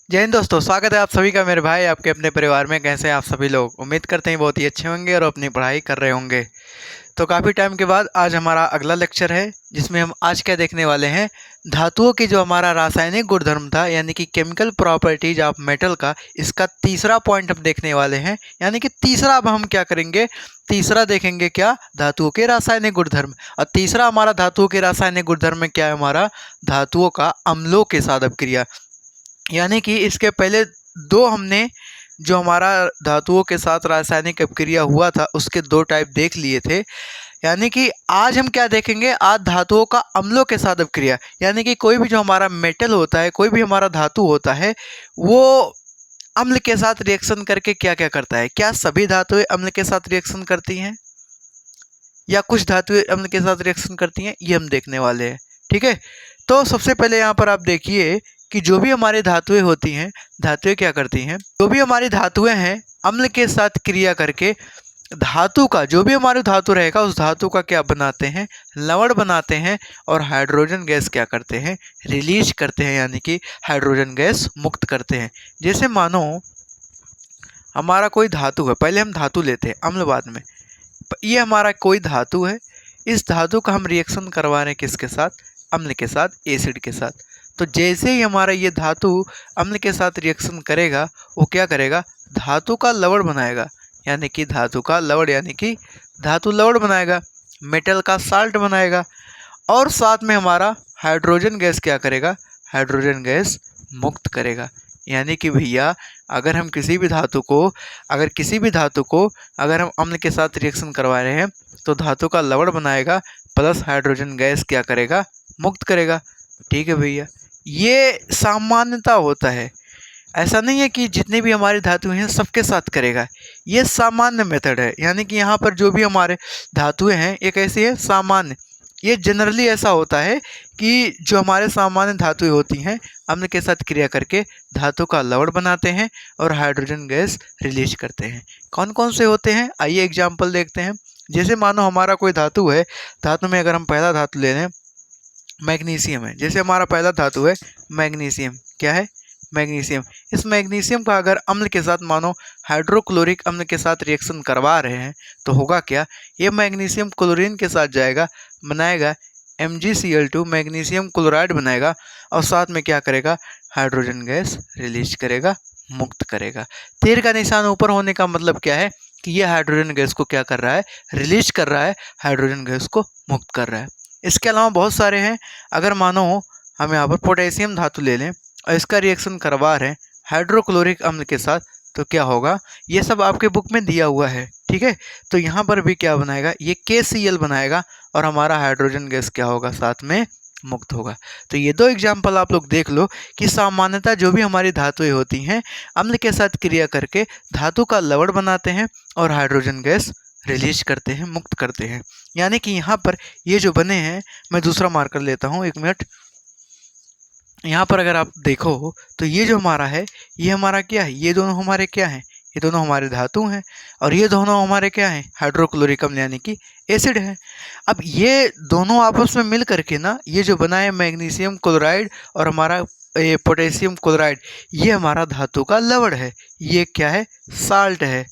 जय हिंद दोस्तों, स्वागत है आप सभी का मेरे भाई आपके अपने परिवार में। कैसे हैं आप सभी लोग? उम्मीद करते हैं बहुत ही अच्छे होंगे और अपनी पढ़ाई कर रहे होंगे। तो काफ़ी टाइम के बाद आज हमारा अगला लेक्चर है, जिसमें हम आज क्या देखने वाले हैं। धातुओं की जो हमारा रासायनिक गुणधर्म था, यानी कि केमिकल प्रॉपर्टीज ऑफ मेटल का, इसका तीसरा पॉइंट हम देखने वाले हैं। यानी कि तीसरा अब हम क्या करेंगे, तीसरा देखेंगे क्या, धातुओं के रासायनिक गुणधर्म। और तीसरा हमारा धातुओं के रासायनिक गुणधर्म में क्या है, हमारा धातुओं का अम्लों के साथ अपक्रिया। यानी कि इसके पहले दो हमने जो हमारा धातुओं के साथ रासायनिक अपक्रिया हुआ था, उसके दो टाइप देख लिए थे। यानी कि आज हम क्या देखेंगे, आज धातुओं का अम्लों के साथ अपक्रिया। यानी कि कोई भी जो हमारा मेटल होता है, कोई भी हमारा धातु होता है, वो अम्ल के साथ रिएक्शन करके क्या क्या करता है। क्या सभी धातुएं अम्ल के साथ रिएक्शन करती हैं या कुछ धातुएं अम्ल के साथ रिएक्शन करती हैं, ये हम देखने वाले हैं। ठीक है, तो सबसे पहले यहाँ पर आप देखिए कि जो भी हमारी धातुएं होती हैं, धातुएं क्या करती हैं, जो भी हमारी धातुएं हैं, अम्ल के साथ क्रिया करके धातु का, जो भी हमारी धातु रहेगा उस धातु का क्या बनाते हैं, लवण बनाते हैं। और हाइड्रोजन गैस क्या करते हैं, रिलीज करते हैं, यानी कि हाइड्रोजन गैस मुक्त करते हैं। जैसे मानो हमारा कोई धातु है, पहले हम धातु लेते हैं, अम्ल बाद में। ये हमारा कोई धातु है, इस धातु का हम रिएक्शन करवा रहे हैं किसके साथ, अम्ल के साथ, एसिड के साथ। तो जैसे ही हमारा ये धातु अम्ल के साथ रिएक्शन करेगा, वो क्या करेगा, धातु का लवण बनाएगा। यानी कि धातु का लवण, यानी कि धातु लवण बनाएगा, मेटल का साल्ट बनाएगा। और साथ में हमारा हाइड्रोजन गैस क्या करेगा, हाइड्रोजन गैस मुक्त करेगा। यानी कि भैया अगर हम किसी भी धातु को, अगर हम अम्ल के साथ रिएक्शन करवा रहे हैं, तो धातु का लवण बनाएगा प्लस हाइड्रोजन गैस क्या करेगा, मुक्त करेगा। ठीक है भैया, ये सामान्यता होता है। ऐसा नहीं है कि जितनी भी हमारी धातुएं हैं सबके साथ करेगा, ये सामान्य मेथड है। यानी कि यहाँ पर जो भी हमारे धातुएं हैं, ये कैसी है, सामान्य। ये जनरली ऐसा होता है कि जो हमारे सामान्य धातुएं होती हैं, अम्ल के साथ क्रिया करके धातु का लवण बनाते हैं और हाइड्रोजन गैस रिलीज करते हैं। कौन कौन से होते हैं, आइए एग्जाम्पल देखते हैं। जैसे मानो हमारा कोई धातु है, धातु में अगर हम पहला धातु ले लें, मैग्नीशियम है। जैसे हमारा पहला धातु है मैग्नीशियम, क्या है, मैग्नीशियम। इस मैग्नीशियम का अगर अम्ल के साथ मानो हाइड्रोक्लोरिक अम्ल के साथ रिएक्शन करवा रहे हैं, तो होगा क्या, ये मैग्नीशियम क्लोरीन के साथ जाएगा, बनाएगा MgCl2, मैग्नीशियम क्लोराइड बनाएगा। और साथ में क्या करेगा, हाइड्रोजन गैस रिलीज करेगा, मुक्त करेगा। तीर का निशान ऊपर होने का मतलब क्या है कि ये हाइड्रोजन गैस को क्या कर रहा है, रिलीज कर रहा है, हाइड्रोजन गैस को मुक्त कर रहा है। इसके अलावा बहुत सारे हैं। अगर मानो हम यहाँ पर पोटेशियम धातु ले लें और इसका रिएक्शन करवा रहे हैं हाइड्रोक्लोरिक अम्ल के साथ, तो क्या होगा, ये सब आपके बुक में दिया हुआ है। ठीक है, तो यहाँ पर भी क्या बनाएगा, ये KCl बनाएगा और हमारा हाइड्रोजन गैस क्या होगा, साथ में मुक्त होगा। तो ये दो एग्जाम्पल आप लोग देख लो कि सामान्यतः जो भी हमारी धातुएं होती हैं, अम्ल के साथ क्रिया करके धातु का लवण बनाते हैं और हाइड्रोजन गैस रिलीज करते हैं, मुक्त करते हैं। यानी कि यहाँ पर ये जो बने हैं, मैं दूसरा मार्कर लेता हूँ, 1 मिनट। यहाँ पर अगर आप देखो तो ये जो हमारा है, ये हमारा क्या है, ये दोनों हमारे क्या हैं, ये दोनों हमारे धातु हैं। और ये दोनों हमारे क्या हैं, हाइड्रोक्लोरिक अम्ल यानी कि एसिड है। अब ये दोनों आपस में मिल करके ना, ये जो बना है मैग्नीशियम क्लोराइड और हमारा ये पोटेशियम क्लोराइड, ये हमारा धातु का लवण है। ये क्या है, साल्ट है।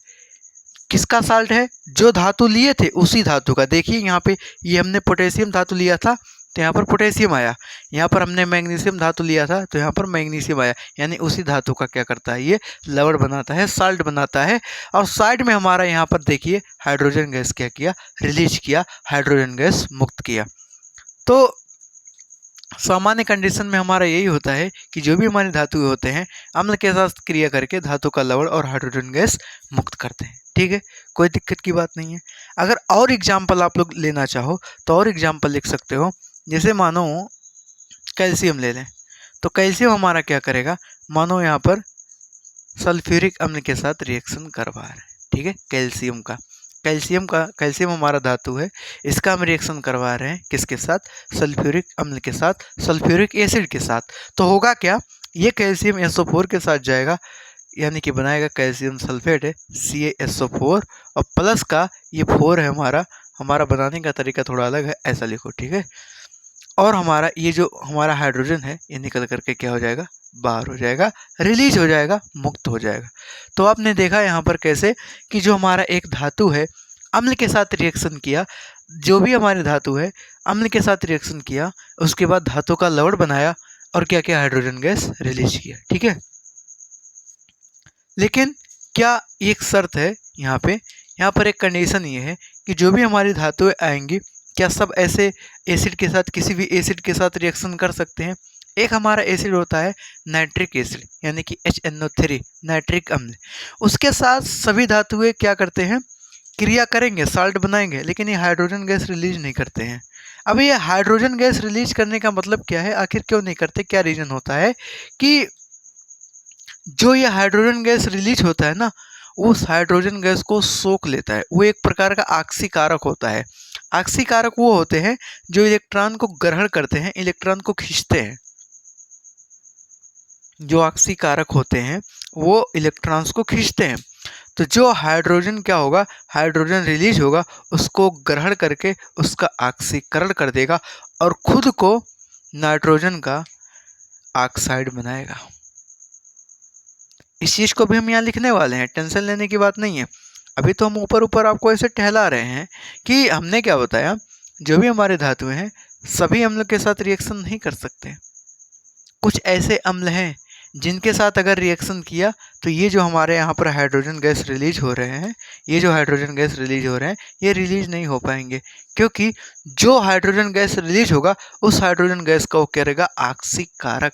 किसका साल्ट है, जो धातु लिए थे उसी धातु का। देखिए यहाँ पे ये हमने पोटेशियम धातु लिया था, तो यहाँ पर पोटेशियम आया। यहाँ पर हमने मैग्नीशियम धातु लिया था, तो यहाँ पर मैग्नीशियम आया। यानी उसी धातु का क्या करता है, ये लवण बनाता है, साल्ट बनाता है। और साइड में हमारा यहाँ पर देखिए हाइड्रोजन गैस क्या किया, रिलीज किया, हाइड्रोजन गैस मुक्त किया। तो सामान्य कंडीशन में हमारा यही होता है कि जो भी हमारे धातु होते हैं, अम्ल के साथ क्रिया करके धातु का लवण और हाइड्रोजन गैस मुक्त करते हैं। ठीक है, कोई दिक्कत की बात नहीं है। अगर और एग्जाम्पल आप लोग लेना चाहो तो और एग्जाम्पल लिख सकते हो। जैसे मानो कैल्शियम ले लें, तो कैल्शियम हमारा क्या करेगा, मानो यहाँ पर सल्फ्यूरिक अम्ल के साथ रिएक्शन करवा रहे हैं। ठीक है, कैल्शियम हमारा धातु है, इसका हम रिएक्शन करवा रहे हैं किसके साथ, सल्फ्यूरिक अम्ल के साथ, सल्फ्यूरिक एसिड के साथ। तो होगा क्या, ये कैल्शियम SO4 के साथ जाएगा, यानी कि बनाएगा कैल्शियम सल्फेट है, CaSO4। और प्लस का ये 4 है हमारा बनाने का तरीका थोड़ा अलग है, ऐसा लिखो। ठीक है, और हमारा ये जो हमारा हाइड्रोजन है, ये निकल करके क्या हो जाएगा, बाहर हो जाएगा, रिलीज हो जाएगा, मुक्त हो जाएगा। तो आपने देखा यहाँ पर कैसे कि जो हमारा एक धातु है अम्ल के साथ रिएक्शन किया, जो भी हमारे धातु है अम्ल के साथ रिएक्शन किया, उसके बाद धातु का लवण बनाया और क्या क्या हाइड्रोजन गैस रिलीज किया। ठीक है, लेकिन क्या एक शर्त है यहाँ पर एक कंडीशन ये है कि जो भी हमारी धातुएं आएंगी क्या सब ऐसे एसिड के साथ, किसी भी एसिड के साथ रिएक्शन कर सकते हैं? एक हमारा एसिड होता है नाइट्रिक एसिड यानी कि HNO3 नाइट्रिक अम्ल, उसके साथ सभी धातुएं क्या करते हैं, क्रिया करेंगे, साल्ट बनाएंगे, लेकिन ये हाइड्रोजन गैस रिलीज नहीं करते हैं। अब ये हाइड्रोजन गैस रिलीज करने का मतलब क्या है, आखिर क्यों नहीं करते, क्या रीजन होता है कि जो ये हाइड्रोजन गैस रिलीज होता है ना, उस हाइड्रोजन गैस को सोख लेता है। वो एक प्रकार का आक्सीकारक होता है। आक्सीकारक वो होते हैं जो इलेक्ट्रॉन को ग्रहण करते हैं, इलेक्ट्रॉन को खींचते हैं। जो आक्सीकारक होते हैं वो इलेक्ट्रॉन्स को खींचते हैं। तो जो हाइड्रोजन क्या होगा, हाइड्रोजन रिलीज होगा, उसको ग्रहण करके उसका आक्सीकरण कर देगा और खुद को नाइट्रोजन का ऑक्साइड बनाएगा। इस चीज़ को भी हम यहाँ लिखने वाले हैं, टेंशन लेने की बात नहीं है। अभी तो हम ऊपर ऊपर आपको ऐसे टहला रहे हैं कि हमने क्या बताया, जो भी हमारे धातुएं हैं सभी अम्ल के साथ रिएक्शन नहीं कर सकते। कुछ ऐसे अम्ल हैं जिनके साथ अगर रिएक्शन किया तो ये जो हमारे यहाँ पर हाइड्रोजन गैस रिलीज हो रहे हैं, ये जो हाइड्रोजन गैस रिलीज हो रहे हैं, ये रिलीज नहीं हो पाएंगे, क्योंकि जो हाइड्रोजन गैस रिलीज होगा उस हाइड्रोजन गैस का वो करेगा आक्सीकारक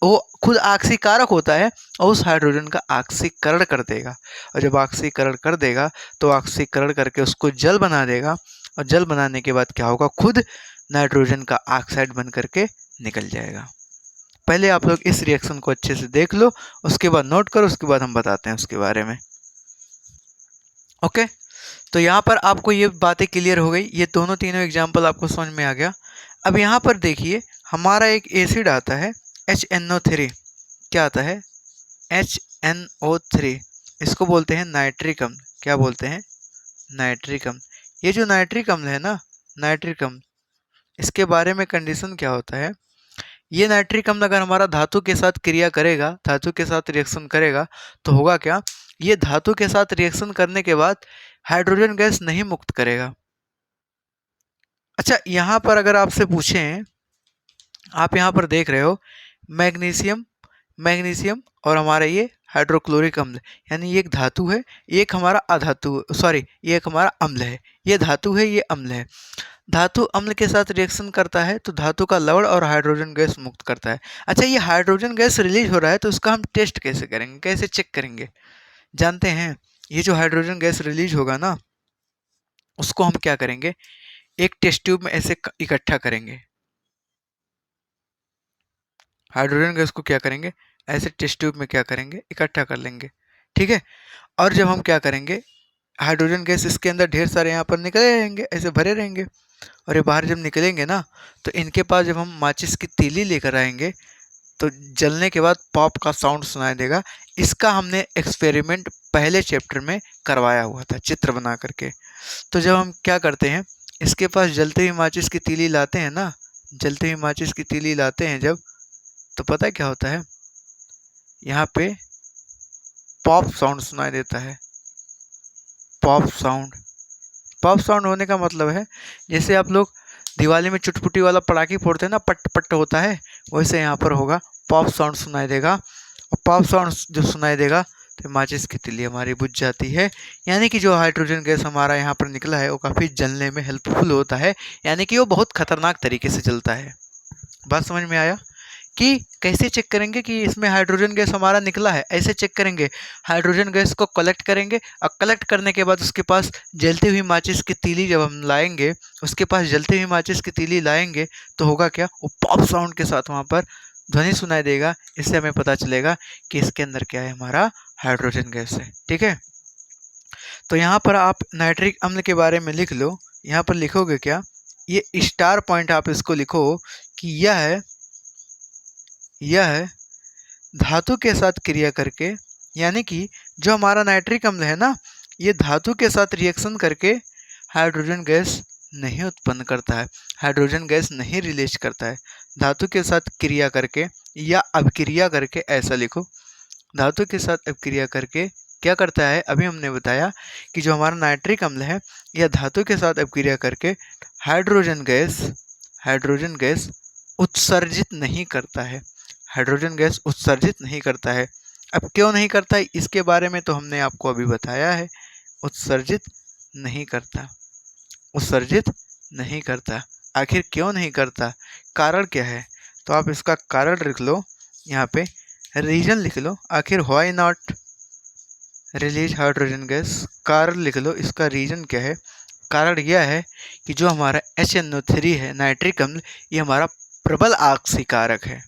वो खुद आक्सीकारक होता है और उस हाइड्रोजन का आक्सीकरण कर देगा। और जब आक्सीकरण कर देगा तो आक्सीकरण करके उसको जल बना देगा, और जल बनाने के बाद क्या होगा, खुद नाइट्रोजन का ऑक्साइड बन करके निकल जाएगा। पहले आप लोग इस रिएक्शन को अच्छे से देख लो, उसके बाद नोट करो, उसके बाद हम बताते हैं उसके बारे में। ओके, तो यहाँ पर आपको ये बातें क्लियर हो गई, ये दोनों तीनों एग्जाम्पल आपको समझ में आ गया। अब यहाँ पर देखिए हमारा एक एसिड आता है HNO3, क्या आता है HNO3, इसको बोलते हैं नाइट्रिक अम्ल। क्या बोलते हैं, नाइट्रिक अम्ल। ये जो नाइट्रिक अम्ल है ना, नाइट्रिक अम्ल, इसके बारे में कंडीशन क्या होता है, ये नाइट्रिक अम्ल अगर हमारा धातु के साथ क्रिया करेगा, धातु के साथ रिएक्शन करेगा, तो होगा क्या, ये धातु के साथ रिएक्शन करने के बाद हाइड्रोजन गैस नहीं मुक्त करेगा। अच्छा, यहाँ पर अगर आपसे पूछें, आप यहाँ पर देख रहे हो मैग्नीशियम, मैग्नीशियम और हमारा ये हाइड्रोक्लोरिक अम्ल, यानी ये एक धातु है, एक हमारा अधातु, सॉरी ये एक हमारा अम्ल है, ये धातु है, ये अम्ल है। धातु अम्ल के साथ रिएक्शन करता है तो धातु का लवण और हाइड्रोजन गैस मुक्त करता है। अच्छा, ये हाइड्रोजन गैस रिलीज हो रहा है तो उसका हम टेस्ट कैसे करेंगे, कैसे चेक करेंगे, जानते हैं? ये जो हाइड्रोजन गैस रिलीज होगा ना, उसको हम क्या करेंगे, एक टेस्ट ट्यूब में ऐसे इकट्ठा करेंगे। हाइड्रोजन गैस को क्या करेंगे, ऐसे टेस्ट ट्यूब में क्या करेंगे, इकट्ठा कर लेंगे। ठीक है, और जब हम क्या करेंगे, हाइड्रोजन गैस इसके अंदर ढेर सारे यहाँ पर निकले रहेंगे, ऐसे भरे रहेंगे, और ये बाहर जब निकलेंगे ना, तो इनके पास जब हम माचिस की तीली लेकर आएंगे तो जलने के बाद पॉप का साउंड सुनाई देगा। इसका हमने एक्सपेरिमेंट पहले चैप्टर में करवाया हुआ था, चित्र बना करके। तो जब हम क्या करते हैं, इसके पास जलते हुए माचिस की तीली लाते हैं ना, जलते हुए माचिस की तीली लाते हैं जब, तो पता है क्या होता है, यहाँ पे पॉप साउंड सुनाई देता है। पॉप साउंड, पॉप साउंड होने का मतलब है जैसे आप लोग दिवाली में चुटपुटी वाला पटाखे फोड़ते हैं ना, पट पट होता है, वैसे यहाँ पर होगा, पॉप साउंड सुनाई देगा। और पॉप साउंड जो सुनाई देगा तो माचिस की तीली हमारी बुझ जाती है, यानी कि जो हाइड्रोजन गैस हमारा यहाँ पर निकला है वो काफ़ी जलने में हेल्पफुल होता है, यानी कि वो बहुत खतरनाक तरीके से जलता है। बात समझ में आया कि कैसे चेक करेंगे कि इसमें हाइड्रोजन गैस हमारा निकला है? ऐसे चेक करेंगे, हाइड्रोजन गैस को कलेक्ट करेंगे और कलेक्ट करने के बाद उसके पास जलती हुई माचिस की तीली जब हम लाएंगे, उसके पास जलती हुई माचिस की तीली लाएंगे तो होगा क्या, वो पॉप साउंड के साथ वहाँ पर ध्वनि सुनाई देगा। इससे हमें पता चलेगा कि इसके अंदर क्या है, हमारा हाइड्रोजन गैस है। ठीक है, तो यहाँ पर आप नाइट्रिक अम्ल के बारे में लिख लो। यहाँ पर लिखोगे क्या, ये स्टार पॉइंट आप इसको लिखो कि यह धातु के साथ क्रिया करके, यानी कि जो हमारा नाइट्रिक अम्ल है ना, ये धातु के साथ रिएक्शन करके हाइड्रोजन गैस नहीं उत्पन्न करता है, हाइड्रोजन गैस नहीं रिलीज करता है। धातु के साथ क्रिया करके या अभिक्रिया करके, ऐसा लिखो, धातु के साथ अभिक्रिया करके क्या करता है, अभी हमने बताया कि जो हमारा नाइट्रिक अम्ल है यह धातु के साथ अभिक्रिया करके हाइड्रोजन गैस उत्सर्जित नहीं करता है, हाइड्रोजन गैस उत्सर्जित नहीं करता है। अब क्यों नहीं करता है इसके बारे में तो हमने आपको अभी बताया है, उत्सर्जित नहीं करता। आखिर क्यों नहीं करता, कारण क्या है, तो आप इसका कारण लिख लो, यहाँ पे रीजन लिख लो, आखिर why not release hydrogen gas, कारण लिख लो, इसका रीजन क्या है। कारण यह है कि जो हमारा HNO3 है नाइट्रिक अम्ल, ये हमारा प्रबल ऑक्सीकारक है।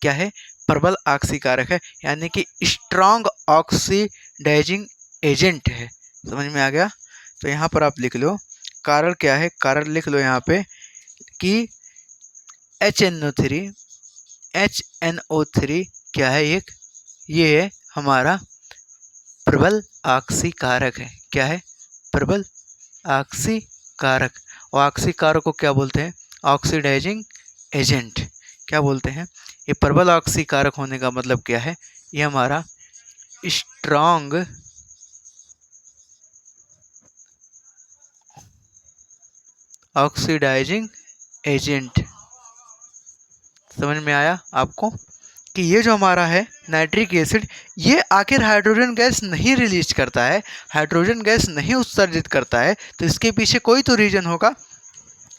क्या है, प्रबल ऑक्सीकारक है, यानी कि स्ट्रॉन्ग ऑक्सीडाइजिंग एजेंट है। समझ में आ गया। तो यहाँ पर आप लिख लो कारण क्या है, कारण लिख लो यहाँ पे कि HNO3 क्या है, ये है हमारा प्रबल ऑक्सीकारक है। क्या है, प्रबल ऑक्सीकारक। और ऑक्सीकारक को क्या बोलते हैं, ऑक्सीडाइजिंग एजेंट। क्या बोलते हैं, ये प्रबल ऑक्सीकारक होने का मतलब क्या है, ये हमारा स्ट्रॉन्ग ऑक्सीडाइजिंग एजेंट। समझ में आया आपको कि ये जो हमारा है नाइट्रिक एसिड, ये आखिर हाइड्रोजन गैस नहीं रिलीज करता है, हाइड्रोजन गैस नहीं उत्सर्जित करता है, तो इसके पीछे कोई तो रीजन होगा।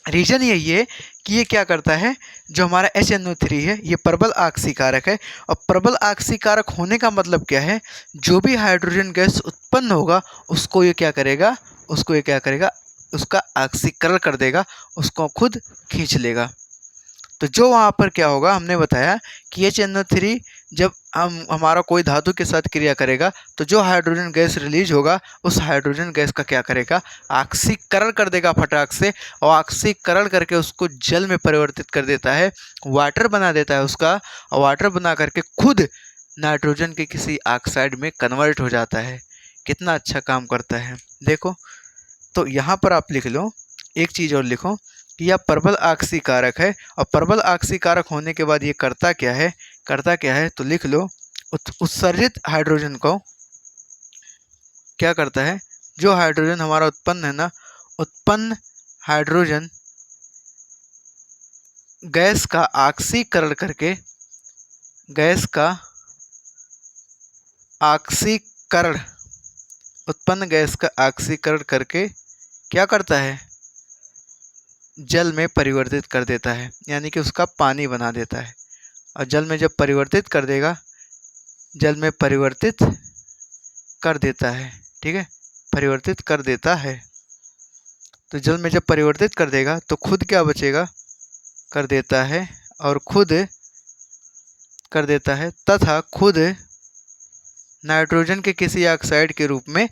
रीजन यही है कि ये क्या करता है, जो हमारा HNO3 है ये प्रबल ऑक्सीकारक है, और प्रबल ऑक्सीकारक होने का मतलब क्या है, जो भी हाइड्रोजन गैस उत्पन्न होगा उसको ये क्या करेगा, उसका ऑक्सीकरण कर देगा, उसको खुद खींच लेगा। तो जो वहाँ पर क्या होगा, हमने बताया कि HNO3 जब हमारा कोई धातु के साथ क्रिया करेगा तो जो हाइड्रोजन गैस रिलीज होगा उस हाइड्रोजन गैस का क्या करेगा, ऑक्सीकरण कर देगा फटाक से, और ऑक्सीकरण करके उसको जल में परिवर्तित कर देता है, वाटर बना देता है उसका, और वाटर बना करके खुद नाइट्रोजन के किसी ऑक्साइड में कन्वर्ट हो जाता है। कितना अच्छा काम करता है देखो। तो यहाँ पर आप लिख लो, एक चीज़ और लिखो कि यह प्रबल ऑक्सीकारक है, और प्रबल ऑक्सीकारक होने के बाद ये करता क्या है, तो लिख लो उत्सर्जित हाइड्रोजन को क्या करता है, जो हाइड्रोजन हमारा उत्पन्न है ना, उत्पन्न हाइड्रोजन गैस का ऑक्सीकरण करके, उत्पन्न गैस का ऑक्सीकरण करके क्या करता है, जल में परिवर्तित कर देता है, यानी कि उसका पानी बना देता है। और जल में जब परिवर्तित कर देगा, जल में परिवर्तित कर देता है, ठीक है, परिवर्तित कर देता है। तो जल में जब परिवर्तित कर देगा तो खुद क्या बचेगा, कर देता है, और खुद कर देता है, तथा खुद नाइट्रोजन के किसी ऑक्साइड के रूप में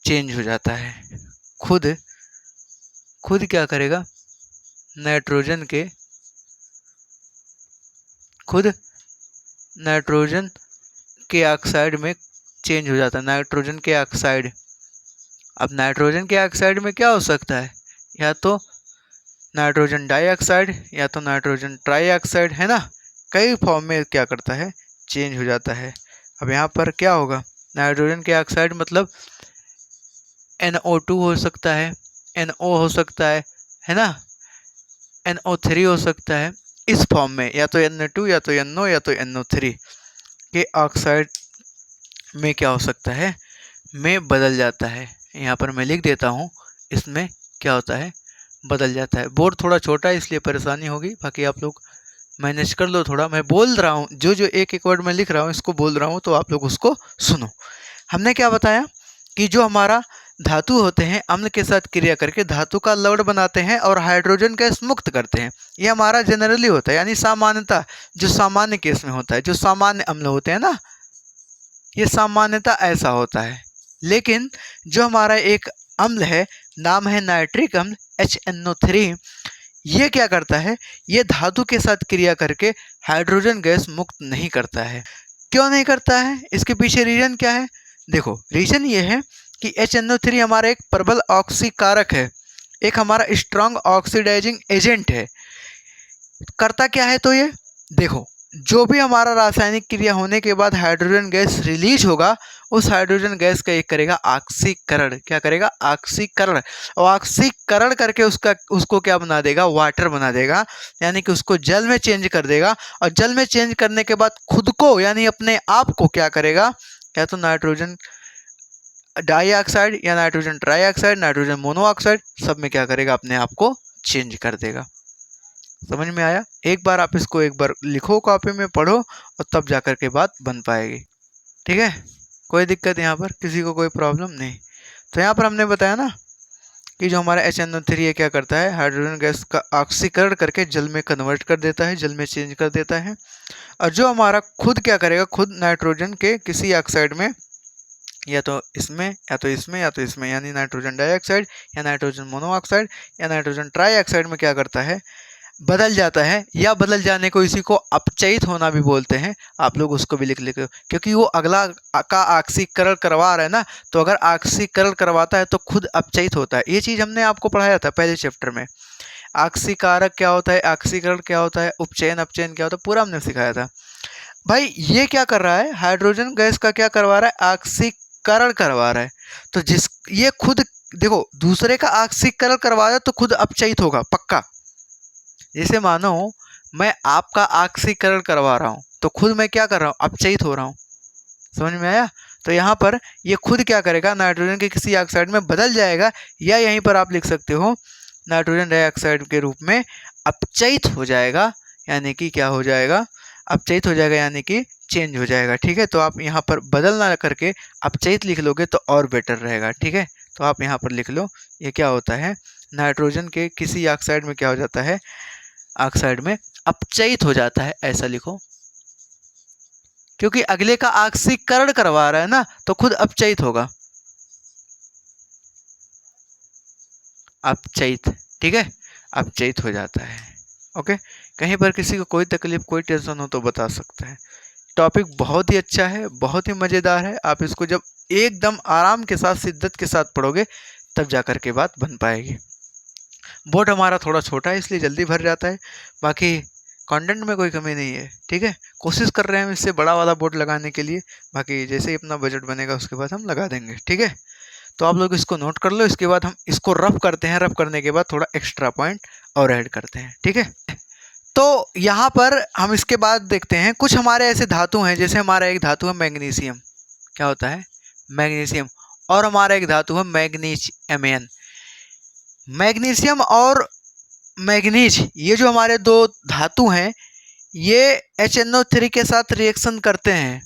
चेंज हो जाता है। खुद क्या करेगा, नाइट्रोजन के ऑक्साइड में चेंज हो जाता है, नाइट्रोजन के ऑक्साइड। अब नाइट्रोजन के ऑक्साइड में क्या हो सकता है, या तो नाइट्रोजन डाइऑक्साइड या तो नाइट्रोजन ट्राइऑक्साइड, है ना, कई फॉर्म में क्या करता है, चेंज हो जाता है। अब यहाँ पर क्या होगा, नाइट्रोजन के ऑक्साइड मतलब NO2 हो सकता है, NO हो सकता है ना, NO3 हो सकता है, इस फॉर्म में या तो Na2 या तो NO या तो NO3 के ऑक्साइड में क्या हो सकता है, में बदल जाता है। यहाँ पर मैं लिख देता हूँ, इसमें क्या होता है, बदल जाता है। बोर्ड थोड़ा छोटा है इसलिए परेशानी होगी, बाकी आप लोग मैनेज कर लो थोड़ा। मैं बोल रहा हूँ, जो एक वर्ड मैं लिख रहा हूँ इसको बोल रहा हूँ, तो आप लोग उसको सुनो। हमने क्या बताया कि जो हमारा धातु होते हैं अम्ल के साथ क्रिया करके धातु का लवण बनाते हैं और हाइड्रोजन गैस मुक्त करते हैं। ये हमारा जनरली होता है, यानी सामान्यता, जो सामान्य केस में होता है, जो सामान्य अम्ल होते हैं ना, ये सामान्यता ऐसा होता है। लेकिन जो हमारा एक अम्ल है, नाम है नाइट्रिक अम्ल HNO3, ये क्या करता है, ये धातु के साथ क्रिया करके हाइड्रोजन गैस मुक्त नहीं करता है। क्यों नहीं करता है, इसके पीछे रीजन क्या है, देखो रीजन ये है कि HNO3 हमारा एक प्रबल ऑक्सीकारक है, एक हमारा स्ट्रॉन्ग ऑक्सीडाइजिंग एजेंट है। करता क्या है, तो ये देखो, जो भी हमारा रासायनिक क्रिया होने के बाद हाइड्रोजन गैस रिलीज होगा, उस हाइड्रोजन गैस का एक करेगा ऑक्सीकरण। क्या करेगा? ऑक्सीकरण। और ऑक्सीकरण करके उसको क्या बना देगा? वाटर बना देगा, यानी कि उसको जल में चेंज कर देगा। और जल में चेंज करने के बाद खुद को यानी अपने आप को क्या करेगा? या तो नाइट्रोजन डाइऑक्साइड या नाइट्रोजन ट्राइऑक्साइड, नाइट्रोजन मोनोऑक्साइड, सब में क्या करेगा? अपने आप को चेंज कर देगा। समझ में आया? एक बार आप इसको एक बार लिखो, कॉपी में पढ़ो, और तब जाकर के बात बन पाएगी। ठीक है, कोई दिक्कत यहाँ पर, किसी को कोई प्रॉब्लम नहीं। तो यहाँ पर हमने बताया ना कि जो हमारा HNO3 है क्या करता है? हाइड्रोजन गैस का ऑक्सीकरण करके जल में कन्वर्ट कर देता है, जल में चेंज कर देता है। और जो हमारा खुद क्या करेगा? खुद नाइट्रोजन के किसी ऑक्साइड में, या तो इसमें या तो इसमें या तो इसमें, यानी नाइट्रोजन डाइऑक्साइड या नाइट्रोजन मोनोऑक्साइड या नाइट्रोजन ट्राइऑक्साइड में क्या करता है? बदल जाता है। या बदल जाने को इसी को अपचयित होना भी बोलते हैं। आप लोग उसको भी लिख लेते हो, क्योंकि वो अगला का ऑक्सीकरण करवा रहा है ना, तो अगर ऑक्सीकरण करवाता है तो खुद अपचयित होता है। ये चीज़ हमने आपको पढ़ाया था पहले चैप्टर में। ऑक्सीकारक क्या होता है, ऑक्सीकरण क्या होता है, उपचयन अपचयन क्या होता है, पूरा हमने सिखाया था। भाई ये क्या कर रहा है? हाइड्रोजन गैस का क्या करवा रहा है? ऑक्सीकरण करवा रहा है। तो ये खुद देखो, दूसरे का ऑक्सीकरण करवा रहा है तो खुद अपचयित होगा पक्का। जैसे मानो मैं आपका ऑक्सीकरण करवा रहा हूँ, तो खुद मैं क्या कर रहा हूँ? अपचयित हो रहा हूँ। समझ में आया? तो यहाँ पर ये खुद क्या करेगा? नाइट्रोजन के किसी ऑक्साइड में बदल जाएगा, या यहीं पर आप लिख सकते हो नाइट्रोजन डाइऑक्साइड के रूप में अपचयित हो जाएगा। यानी कि क्या हो जाएगा? अपचयित हो जाएगा, यानी कि चेंज हो जाएगा। ठीक है, तो आप यहाँ पर बदल ना करके अपचयित लिख लोगे तो और बेटर रहेगा। ठीक है, तो आप यहाँ पर लिख लो, ये क्या होता है? नाइट्रोजन के किसी ऑक्साइड में क्या हो जाता है? ऑक्साइड में अपचयित हो जाता है, ऐसा लिखो। क्योंकि अगले का ऑक्सीकरण करवा रहा है ना, तो खुद अपचयित होगा, अपचयित। ठीक है, अपचयित हो जाता है। ओके, कहीं पर किसी को कोई तकलीफ, कोई टेंशन हो तो बता सकता है। टॉपिक बहुत ही अच्छा है, बहुत ही मज़ेदार है। आप इसको जब एकदम आराम के साथ, शिद्दत के साथ पढ़ोगे, तब जाकर के बात बन पाएगी। बोर्ड हमारा थोड़ा छोटा है, इसलिए जल्दी भर जाता है, बाकी कंटेंट में कोई कमी नहीं है। ठीक है, कोशिश कर रहे हैं हम इससे बड़ा वाला बोर्ड लगाने के लिए, बाकी जैसे ही अपना बजट बनेगा उसके बाद हम लगा देंगे। ठीक है, तो आप लोग इसको नोट कर लो। इसके बाद हम इसको रफ करते हैं, रफ करने के बाद थोड़ा एक्स्ट्रा पॉइंट और ऐड करते हैं। ठीक है, तो यहाँ पर हम इसके बाद देखते हैं कुछ हमारे ऐसे धातु हैं। जैसे हमारा एक धातु है मैग्नीशियम, क्या होता है? मैग्नीशियम। और हमारा एक धातु है मैग्नीज, Mn। मैग्नीशियम और मैग्नीज, ये जो हमारे दो धातु हैं, ये HNO3 के साथ रिएक्शन करते हैं।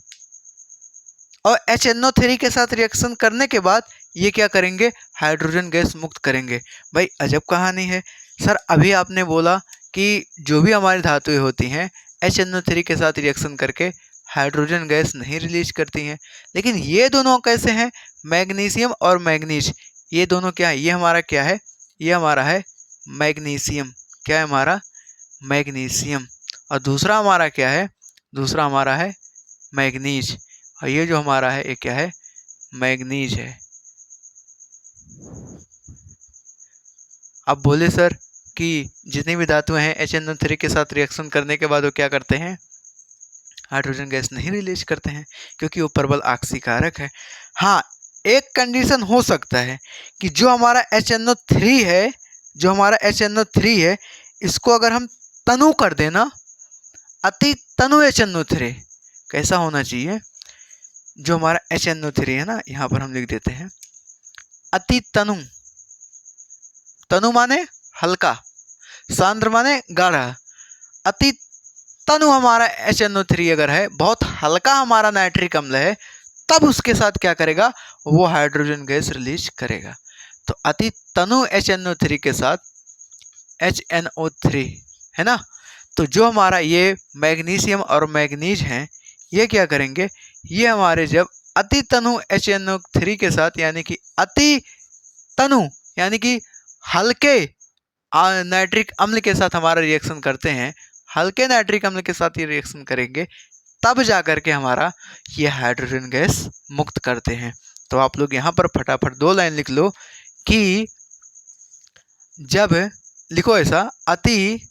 और HNO3 के साथ रिएक्शन करने के बाद ये क्या करेंगे? हाइड्रोजन गैस मुक्त करेंगे। भाई अजब कहानी है सर। अभी आपने बोला कि जो भी हमारी धातुएं होती हैं HNO3 के साथ रिएक्शन करके हाइड्रोजन गैस नहीं रिलीज करती हैं, लेकिन ये दोनों कैसे हैं? मैग्नीशियम और मैग्नीज, ये दोनों क्या है? ये हमारा क्या है? ये हमारा है मैग्नीशियम। क्या है हमारा? मैग्नीशियम। और दूसरा हमारा क्या है? दूसरा हमारा है मैग्नीज। और ये जो हमारा है ये क्या है? मैग्नीज है। अब बोले सर कि जितनी भी धातुएं हैं HNO3 के साथ रिएक्शन करने के बाद वो क्या करते हैं? हाइड्रोजन गैस नहीं रिलीज करते हैं, क्योंकि वो प्रबल ऑक्सीकारक है। हाँ, एक कंडीशन हो सकता है कि जो हमारा HNO3 है, जो हमारा HNO3 है, इसको अगर हम तनु कर देना, अति तनु HNO3, कैसा होना चाहिए? जो हमारा HNO3 है ना, यहाँ पर हम लिख देते हैं अति तनु। तनु माने हल्का, सांद्र माने गाढ़ा। अति तनु हमारा HNO3 अगर है, बहुत हल्का हमारा नाइट्रिक अम्ल है, तब उसके साथ क्या करेगा? वो हाइड्रोजन गैस रिलीज करेगा। तो अति तनु HNO3 के साथ HNO3 है ना, तो जो हमारा ये मैग्नीशियम और मैग्नीज हैं, ये क्या करेंगे? ये हमारे जब अति तनु HNO3 के साथ, यानी कि अति तनु यानी कि हल्के नाइट्रिक अम्ल के साथ हमारा रिएक्शन करते हैं, हल्के नाइट्रिक अम्ल के साथ ये रिएक्शन करेंगे, तब जाकर के हमारा ये हाइड्रोजन गैस मुक्त करते हैं। तो आप लोग यहाँ पर फटाफट 2 लाइन लिख लो कि जब लिखो ऐसा, अति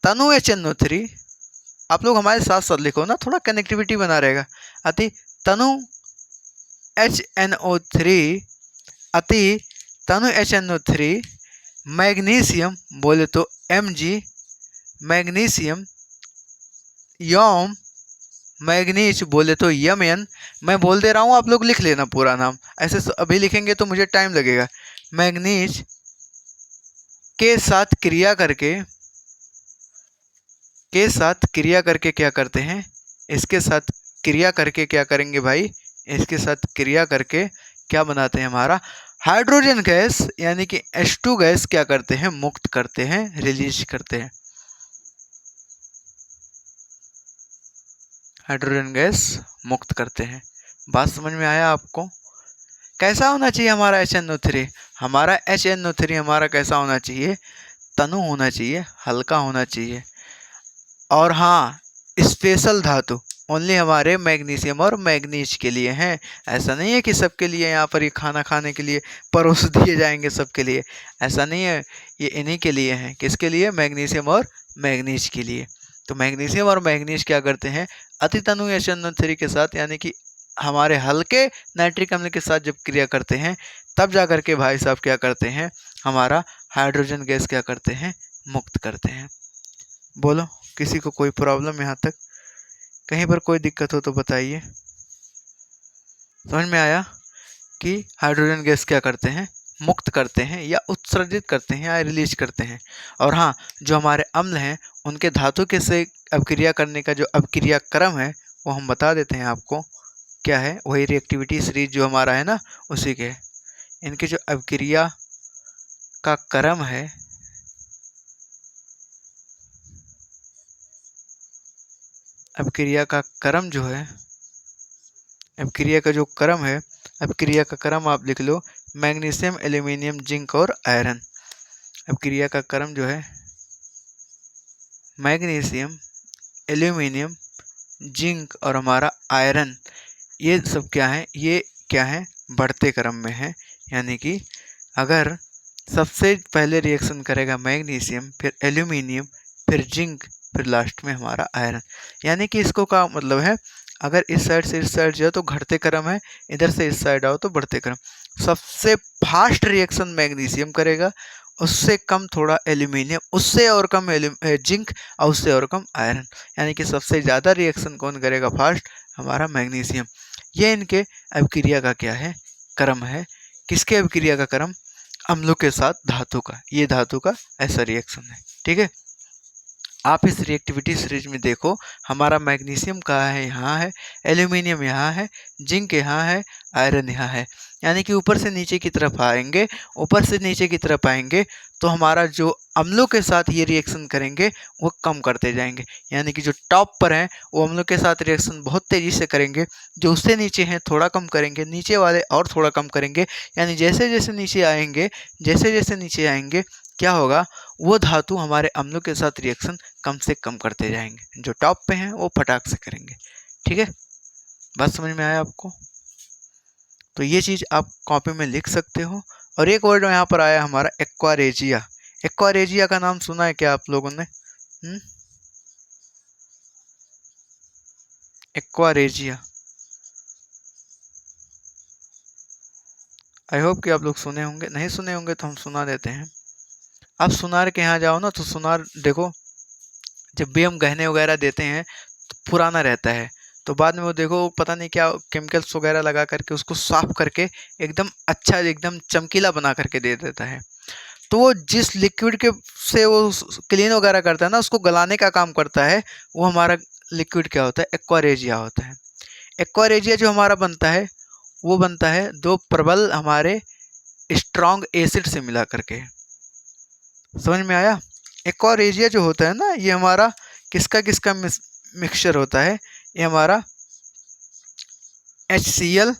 तनु HNO3, आप लोग हमारे साथ साथ लिखो ना, थोड़ा कनेक्टिविटी बना रहेगा। अति तनु HNO3, अति तनु HNO3 मैग्नीशियम बोले तो Mg, मैग्नीशियम यौम मैग्नीज बोले तो Mn। मैं बोल दे रहा हूँ, आप लोग लिख लेना पूरा नाम, ऐसे अभी लिखेंगे तो मुझे टाइम लगेगा। मैग्नीज के साथ क्रिया करके क्या करते हैं, इसके साथ क्रिया करके क्या करेंगे भाई, इसके साथ क्रिया करके क्या बनाते हैं, हमारा हाइड्रोजन गैस यानी कि H2 गैस क्या करते हैं, मुक्त करते हैं, रिलीज करते हैं। हाइड्रोजन गैस मुक्त करते हैं। बात समझ में आया आपको? कैसा होना चाहिए हमारा HNO3? हमारा HNO3 हमारा कैसा होना चाहिए, तनु होना चाहिए, हल्का होना चाहिए। और हाँ, स्पेशल धातु ओनली हमारे मैग्नीशियम और मैग्नीज के लिए हैं। ऐसा नहीं है कि सबके लिए यहाँ पर ये खाना खाने के लिए परोस दिए जाएंगे सबके लिए, ऐसा नहीं है। ये इन्हीं के लिए हैं। किसके लिए? मैग्नीशियम और मैग्नीज के लिए। तो मैग्नीशियम और मैग्नीज क्या करते हैं, अति तनु HNO3 के साथ यानी कि हमारे हल्के नाइट्रिक अम्ल के साथ जब क्रिया करते हैं, तब जा कर के भाई साहब क्या करते हैं, हमारा हाइड्रोजन गैस क्या करते हैं, मुक्त करते हैं। बोलो, किसी को कोई प्रॉब्लम यहाँ तक? कहीं पर कोई दिक्कत हो तो बताइए। समझ में आया कि हाइड्रोजन गैस क्या करते हैं, मुक्त करते हैं या उत्सर्जित करते हैं या रिलीज करते हैं। और हाँ, जो हमारे अम्ल हैं उनके धातु के से अभिक्रिया करने का जो अभिक्रिया क्रम है वो हम बता देते हैं आपको। क्या है? वही रिएक्टिविटी सीरीज जो हमारा है ना, उसी के इनके जो अभिक्रिया का क्रम है, अभिक्रिया का क्रम जो है, अभिक्रिया का जो क्रम है, अभिक्रिया का क्रम आप लिख लो, मैग्नीशियम, एल्यूमिनियम, जिंक और आयरन। अभिक्रिया का क्रम जो है मैग्नीशियम, एल्यूमिनियम, जिंक और हमारा आयरन, ये सब क्या है, ये क्या है, बढ़ते क्रम में है। यानी कि अगर सबसे पहले रिएक्शन करेगा मैग्नीशियम, फिर एल्यूमिनियम, फिर जिंक, फिर लास्ट में हमारा आयरन। यानी कि इसको का मतलब है, अगर इस साइड से इस साइड जाओ तो घटते क्रम है, इधर से इस साइड आओ तो बढ़ते क्रम। सबसे फास्ट रिएक्शन मैग्नीशियम करेगा, उससे कम थोड़ा एल्यूमिनियम, उससे और कम जिंक और उससे और कम आयरन। यानी कि सबसे ज़्यादा रिएक्शन कौन करेगा फास्ट? हमारा मैग्नीशियम। ये इनके अभिक्रिया का क्या है, क्रम है। किसके अभिक्रिया का क्रम? अम्लों के साथ धातु का। ये धातु का ऐसा रिएक्शन है। ठीक है, आप इस रिएक्टिविटी सीरीज में देखो, हमारा मैग्नीशियम कहाँ है, यहाँ है, एल्यूमिनियम यहाँ है, जिंक यहाँ है, आयरन यहाँ है। यानी कि ऊपर से नीचे की तरफ आएंगे, ऊपर से नीचे की तरफ आएंगे तो हमारा जो अम्लों के साथ ये रिएक्शन करेंगे वो कम करते जाएंगे। यानी कि जो टॉप पर हैं वो अम्लों के साथ रिएक्शन बहुत तेज़ी से करेंगे, जो उससे नीचे हैं थोड़ा कम करेंगे, नीचे वाले और थोड़ा कम करेंगे। यानी जैसे जैसे नीचे आएंगे, जैसे जैसे नीचे आएंगे क्या होगा, वो धातु हमारे अम्लों के साथ रिएक्शन कम से कम करते जाएंगे। जो टॉप पे हैं वो फटाक से करेंगे। ठीक है, बात समझ में आया आपको? तो ये चीज़ आप कॉपी में लिख सकते हो। और एक वर्ड यहाँ पर आया हमारा एक्वारेजिया। एक्वारेजिया का नाम सुना है क्या आप लोगों ने? एक्वारेजिया, आई होप कि आप लोग सुने होंगे। नहीं सुने होंगे तो हम सुना देते हैं। आप सुनार के यहाँ जाओ ना तो सुनार देखो, जब भी हम गहने वगैरह देते हैं तो पुराना रहता है, तो बाद में वो देखो पता नहीं क्या केमिकल्स वगैरह लगा करके उसको साफ करके एकदम अच्छा, एकदम चमकीला बना करके दे देता है। तो वो जिस लिक्विड के से वो क्लीन वगैरह करता है ना, उसको गलाने का काम करता है, वो हमारा लिक्विड क्या होता है? एक्वारेजिया होता है। एक्वारेजिया जो हमारा बनता है वो बनता है दो प्रबल हमारे स्ट्रॉन्ग एसिड से मिला करके। समझ में आया? एक्वारेजिया जो होता है ना, ये हमारा किसका किसका मिक्सचर होता है? ये हमारा HCl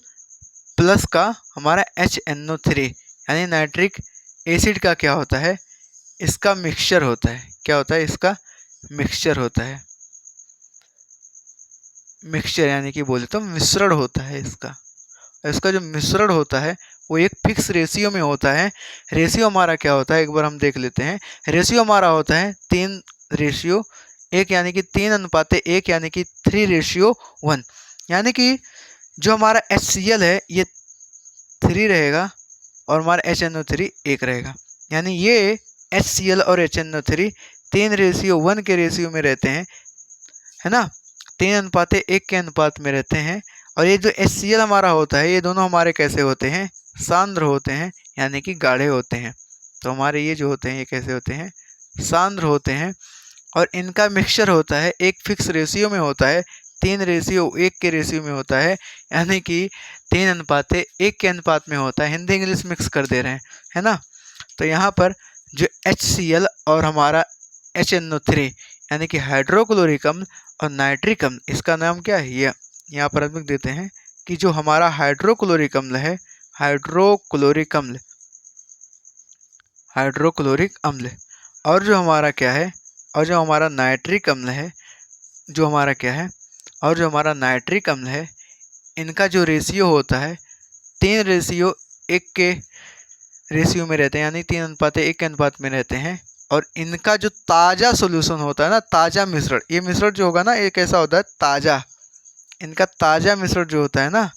प्लस का हमारा HNO3 यानी नाइट्रिक एसिड का क्या होता है? इसका मिक्सचर होता है। क्या होता है? इसका मिक्सचर होता है। मिक्सचर यानी कि बोले तो मिश्रण होता है इसका। इसका जो मिश्रण होता है वो एक फिक्स रेशियो में होता है। रेशियो हमारा क्या होता है, एक बार हम देख लेते हैं। रेशियो हमारा होता है 3 3:1 यानी कि 3:1 यानी कि 3:1। यानी कि जो हमारा HCl है ये 3 रहेगा और हमारा HNO3 1 रहेगा। यानी ये HCl और HNO3 3:1 के रेशियो में रहते हैं, है ना, 3:1 के अनुपात में रहते हैं। और ये जो HCl हमारा होता है ये दोनों हमारे कैसे होते हैं, सांद्र होते हैं, यानी कि गाढ़े होते हैं। तो हमारे ये जो होते हैं ये कैसे होते हैं, सांद्र होते हैं। और इनका मिक्सचर होता है एक फिक्स रेशियो में होता है, 3:1 के रेशियो में होता है, यानी कि 3:1 के अनुपात में होता है। हिंदी इंग्लिश मिक्स कर दे रहे हैं, है ना। तो यहाँ पर जो HCl और हमारा HNO3 यानी कि हाइड्रोक्लोरिक अम्ल और नाइट्रिक अम्ल, इसका नाम क्या है, ये यहाँ पर हम लिख देते हैं कि जो हमारा हाइड्रोक्लोरिक अम्ल है, हाइड्रोक्लोरिक अम्ल, और जो हमारा क्या है, और जो हमारा नाइट्रिक अम्ल है, जो हमारा क्या है, और जो हमारा नाइट्रिक अम्ल है, इनका जो रेशियो होता है 3:1 के रेशियो में रहते हैं, यानी 3:1 के अनुपात में रहते हैं। और इनका जो ताज़ा सॉल्यूशन होता है ना, ताज़ा मिश्रण, ये मिश्रण जो होगा ना ये कैसा होता है, ताज़ा। इनका ताज़ा मिश्रण जो होता है ना,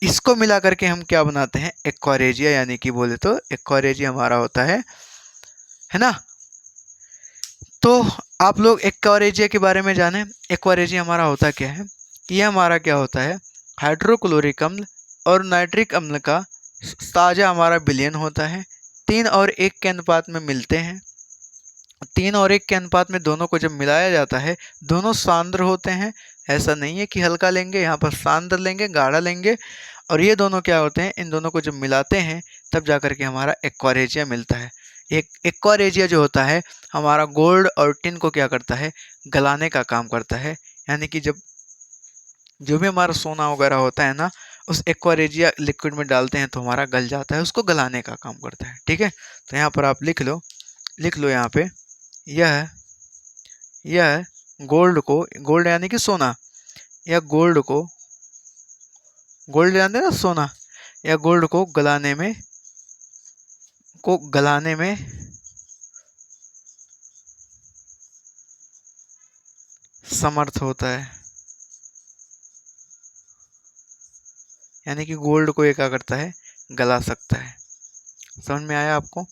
इसको मिला करके हम क्या बनाते हैं, एक्वारेजिया, यानी कि बोले तो एक्वारेजिया हमारा होता है ना। तो आप लोग एक्वारेजिया के बारे में जाने। एक्वारेजिया हमारा होता क्या है, ये हमारा क्या होता है, हाइड्रोक्लोरिक अम्ल और नाइट्रिक अम्ल का ताज़ा हमारा विलयन होता है, 3:1 के अनुपात में मिलते हैं। 3:1 के अनुपात में दोनों को जब मिलाया जाता है दोनों सांद्र होते हैं। ऐसा नहीं है कि हल्का लेंगे, यहाँ पर सांद्र लेंगे, गाढ़ा लेंगे। और ये दोनों क्या होते हैं, इन दोनों को जब मिलाते हैं तब जा कर के हमारा एक्वारेजिया मिलता है। एक एक्वारेजिया जो होता है हमारा गोल्ड और टिन को क्या करता है, गलाने का काम करता है। यानी कि जब जो भी हमारा सोना वगैरह होता है ना, उस एक्वारेजिया लिक्विड में डालते हैं तो हमारा गल जाता है, उसको गलाने का काम करता है। ठीक है, तो यहाँ पर आप लिख लो यहाँ पे, यह गोल्ड को, गोल्ड यानी कि सोना, या गोल्ड को, गोल्ड जानते हैं ना, सोना, या गोल्ड को गलाने में समर्थ होता है। यानी कि गोल्ड को ये क्या करता है, गला सकता है। समझ में आया आपको।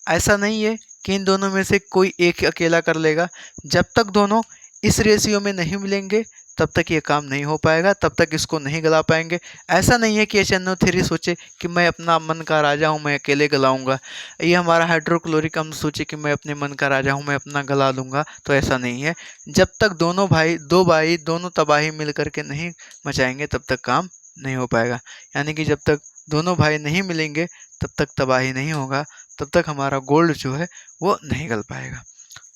ऐसा नहीं है कि इन दोनों में से कोई एक अकेला कर लेगा। जब तक दोनों इस रेशियो में नहीं मिलेंगे तब तक ये काम नहीं हो पाएगा, तब तक इसको नहीं गला पाएंगे। ऐसा नहीं है कि HNO3 सोचे कि मैं अपना मन का राजा हूँ, मैं अकेले गलाऊंगा। ये हमारा हाइड्रोक्लोरिक अम्ल सोचे कि मैं अपने मन का राजा हूँ, मैं अपना गला लूँगा। तो ऐसा नहीं है। जब तक दोनों भाई दोनों तबाही मिल करके नहीं मचाएंगे तब तक काम नहीं हो पाएगा। यानी कि जब तक दोनों भाई नहीं मिलेंगे तब तक तबाही नहीं होगा, तब तक हमारा गोल्ड जो है वो नहीं गल पाएगा।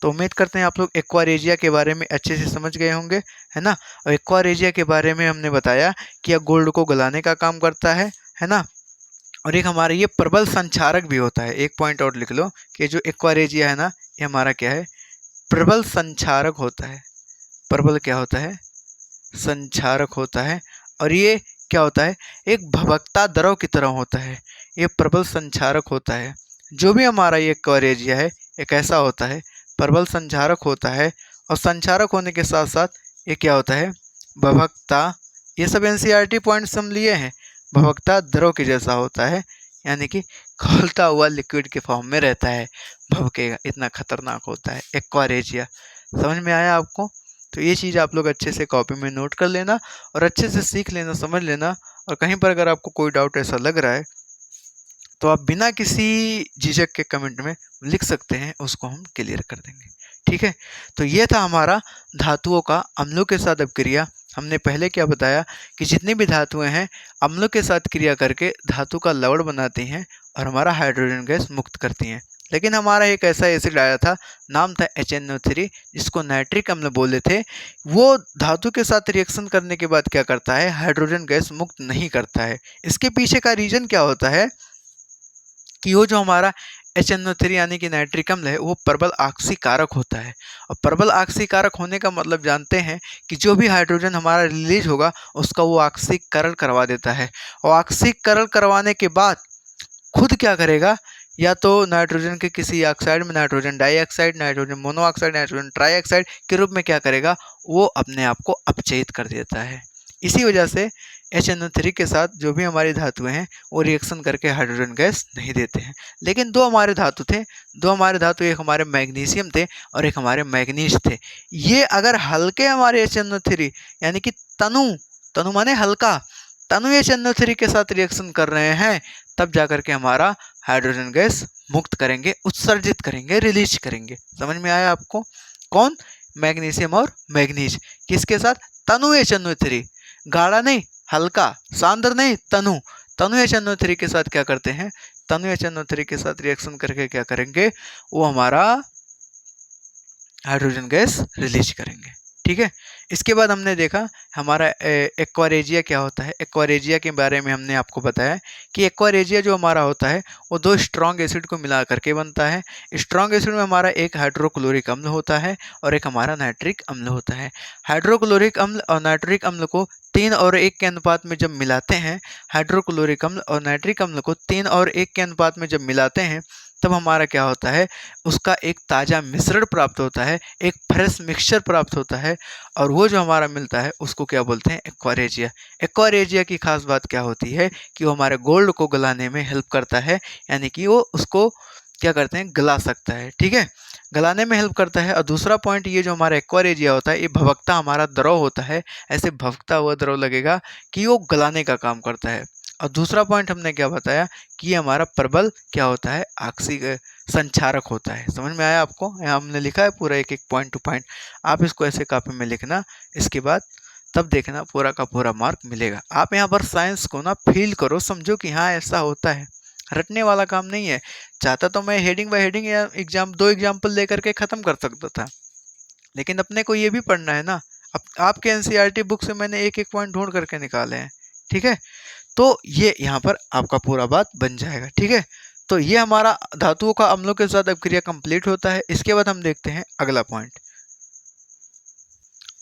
तो उम्मीद करते हैं आप लोग एक्वारेजिया के बारे में अच्छे से समझ गए होंगे, है ना। और एक्वारेजिया के बारे में हमने बताया कि यह गोल्ड को गलाने का काम करता है ना। और एक हमारा ये प्रबल संचारक भी होता है। एक पॉइंट और लिख लो कि जो एक्वारेजिया है ना, ये हमारा क्या है, प्रबल संचारक होता है। प्रबल क्या होता है, संचारक होता है। और ये क्या होता है, एक भभकता द्रव की तरह होता है। ये प्रबल संचारक होता है। जो भी हमारा ये एक्वारेजिया है एक ऐसा होता है, प्रबल संचारक होता है। और संचारक होने के साथ साथ ये क्या होता है, भभकता। ये सब NCERT पॉइंट्स हम लिए हैं। भभकता द्रव के जैसा होता है, यानी कि खौलता हुआ लिक्विड के फॉर्म में रहता है, भभकेगा, इतना खतरनाक होता है एक्वारेजिया। समझ में आया आपको। तो ये चीज़ आप लोग अच्छे से कॉपी में नोट कर लेना और अच्छे से सीख लेना, समझ लेना। और कहीं पर अगर आपको कोई डाउट ऐसा लग रहा है तो आप बिना किसी झिझक के कमेंट में लिख सकते हैं, उसको हम क्लियर कर देंगे। ठीक है, तो ये था हमारा धातुओं का अम्लों के साथ अपक्रिया। हमने पहले क्या बताया कि जितनी भी धातुएं हैं अम्लों के साथ क्रिया करके धातु का लवण बनाती हैं और हमारा हाइड्रोजन गैस मुक्त करती हैं। लेकिन हमारा एक ऐसा एसिड आया था, नाम था HNO3, जिसको नाइट्रिक अम्ल बोले थे। वो धातु के साथ रिएक्शन करने के बाद क्या करता है, हाइड्रोजन गैस मुक्त नहीं करता है। इसके पीछे का रीजन क्या होता है कि वो जो हमारा HNO3 यानी कि नाइट्रिक अम्ल है वो प्रबल ऑक्सीकारक होता है। और प्रबल ऑक्सीकारक होने का मतलब जानते हैं कि जो भी हाइड्रोजन हमारा रिलीज होगा उसका वो ऑक्सीकरण करवा देता है। और ऑक्सीकरण करवाने के बाद खुद क्या करेगा, या तो नाइट्रोजन के किसी ऑक्साइड में nitrogen dioxide, nitrogen monoxide, nitrogen trioxide के रूप में क्या करेगा, वो अपने आप को अपचयित कर देता है। इसी वजह से HNO3 के साथ जो भी हमारी धातुएं हैं वो रिएक्शन करके हाइड्रोजन गैस नहीं देते हैं। लेकिन दो हमारे धातु थे, दो हमारे धातु, एक हमारे मैग्नीशियम थे और एक हमारे मैग्नीज थे। ये अगर हल्के हमारे HNO3 यानी कि तनु, तनु माने हल्का, तनु HNO3 के साथ रिएक्शन कर रहे हैं, तब जाकर के हमारा हाइड्रोजन गैस मुक्त करेंगे, उत्सर्जित करेंगे, रिलीज करेंगे। समझ में आया आपको? कौन? मैग्नीशियम और मैग्नीज किसके साथ? तनु HNO3, गाढ़ा नहीं, हल्का, सांद्र नहीं, तनु, तनु HNO3 के साथ क्या करते हैं, तनु HNO3 के साथ रिएक्शन करके क्या करेंगे, वो हमारा हाइड्रोजन गैस रिलीज करेंगे। ठीक है। इसके बाद हमने देखा हमारा एक्वारेजिया क्या होता है। एक्वारेजिया के बारे में हमने आपको बताया कि एक्वारेजिया जो हमारा होता है वो दो स्ट्रॉन्ग एसिड को मिला करके बनता है। स्ट्रॉन्ग एसिड में हमारा एक हाइड्रोक्लोरिक अम्ल होता है और एक हमारा नाइट्रिक अम्ल होता है। हाइड्रोक्लोरिक अम्ल और नाइट्रिक अम्ल को 3 और 1 के अनुपात में जब मिलाते हैं, हाइड्रोक्लोरिक अम्ल और नाइट्रिक अम्ल को 3 और 1 के अनुपात में जब मिलाते हैं, तब हमारा क्या होता है, उसका एक ताज़ा मिश्रण प्राप्त होता है, एक फ्रेश मिक्सचर प्राप्त होता है, और वो जो हमारा मिलता है उसको क्या बोलते हैं, एक्वारेजिया। एक्वारेजिया की खास बात क्या होती है कि वो हमारे गोल्ड को गलाने में हेल्प करता है, यानी कि वो उसको क्या करते हैं, गला सकता है। ठीक है, गलाने में हेल्प करता है। और दूसरा पॉइंट, ये जो हमारा एक्वारेजिया होता है, ये भवकता हमारा द्रव होता है, ऐसे भवकता हुआ द्रव लगेगा कि वो गलाने का काम करता है। और दूसरा पॉइंट हमने क्या बताया कि ये हमारा प्रबल क्या होता है, संचारक होता है। समझ में आया आपको? यहाँ हमने लिखा है पूरा एक एक पॉइंट टू पॉइंट, आप इसको ऐसे कॉपी में लिखना, इसके बाद तब देखना पूरा का पूरा मार्क मिलेगा। आप यहाँ पर साइंस को ना फील करो, समझो कि हाँ ऐसा होता है, रटने वाला काम नहीं है। चाहता तो मैं हेडिंग बाय हेडिंग या दो एग्जाम्पल लेकर के ख़त्म कर सकता था, लेकिन अपने को ये भी पढ़ना है ना। अब आपके NCERT बुक से मैंने एक एक पॉइंट ढूंढ करके निकाले हैं। ठीक है, तो ये यहाँ पर आपका पूरा बात बन जाएगा। ठीक है, तो ये हमारा धातुओं का अम्लों के साथ अपक्रिया कंप्लीट होता है। इसके बाद हम देखते हैं अगला पॉइंट।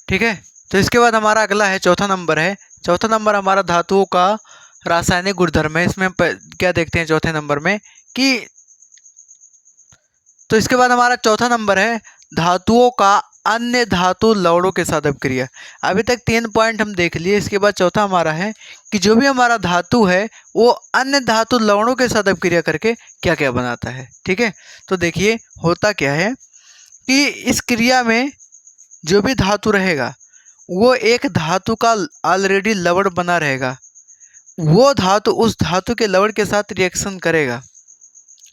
ठीक है, तो इसके बाद हमारा अगला है, चौथा नंबर है। चौथा नंबर हमारा धातुओं का रासायनिक गुणधर्म है। इसमें हम क्या देखते हैं चौथे नंबर में कि, तो इसके बाद हमारा चौथा नंबर है धातुओं का अन्य धातु लवणों के साथ अपक्रिया। अभी तक 3 पॉइंट हम देख लिए। इसके बाद चौथा हमारा है कि जो भी हमारा धातु है वो अन्य धातु लवणों के साथ अपक्रिया करके क्या क्या बनाता है। ठीक है, तो देखिए होता क्या है कि इस क्रिया में जो भी धातु रहेगा वो एक धातु का ऑलरेडी लवण बना रहेगा, वो धातु उस धातु के लवण के साथ रिएक्शन करेगा।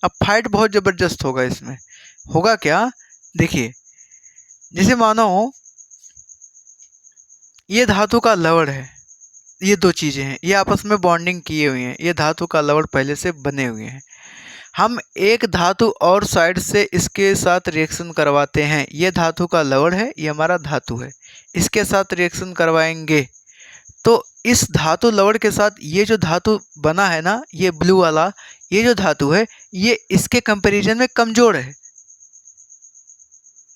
अब फाइट बहुत ज़बरदस्त होगा इसमें। होगा क्या, देखिए, जैसे मानो ये धातु का लवण है, ये दो चीज़ें हैं, ये आपस में बॉन्डिंग किए हुए हैं, ये धातु का लवण पहले से बने हुए हैं। हम एक धातु और साइड से इसके साथ रिएक्शन करवाते हैं। ये धातु का लवण है, ये हमारा धातु है, इसके साथ रिएक्शन करवाएंगे तो इस धातु लवण के साथ ये जो धातु बना है ना, ये ब्लू वाला, ये जो धातु है ये इसके कंपैरिजन में कमज़ोर है।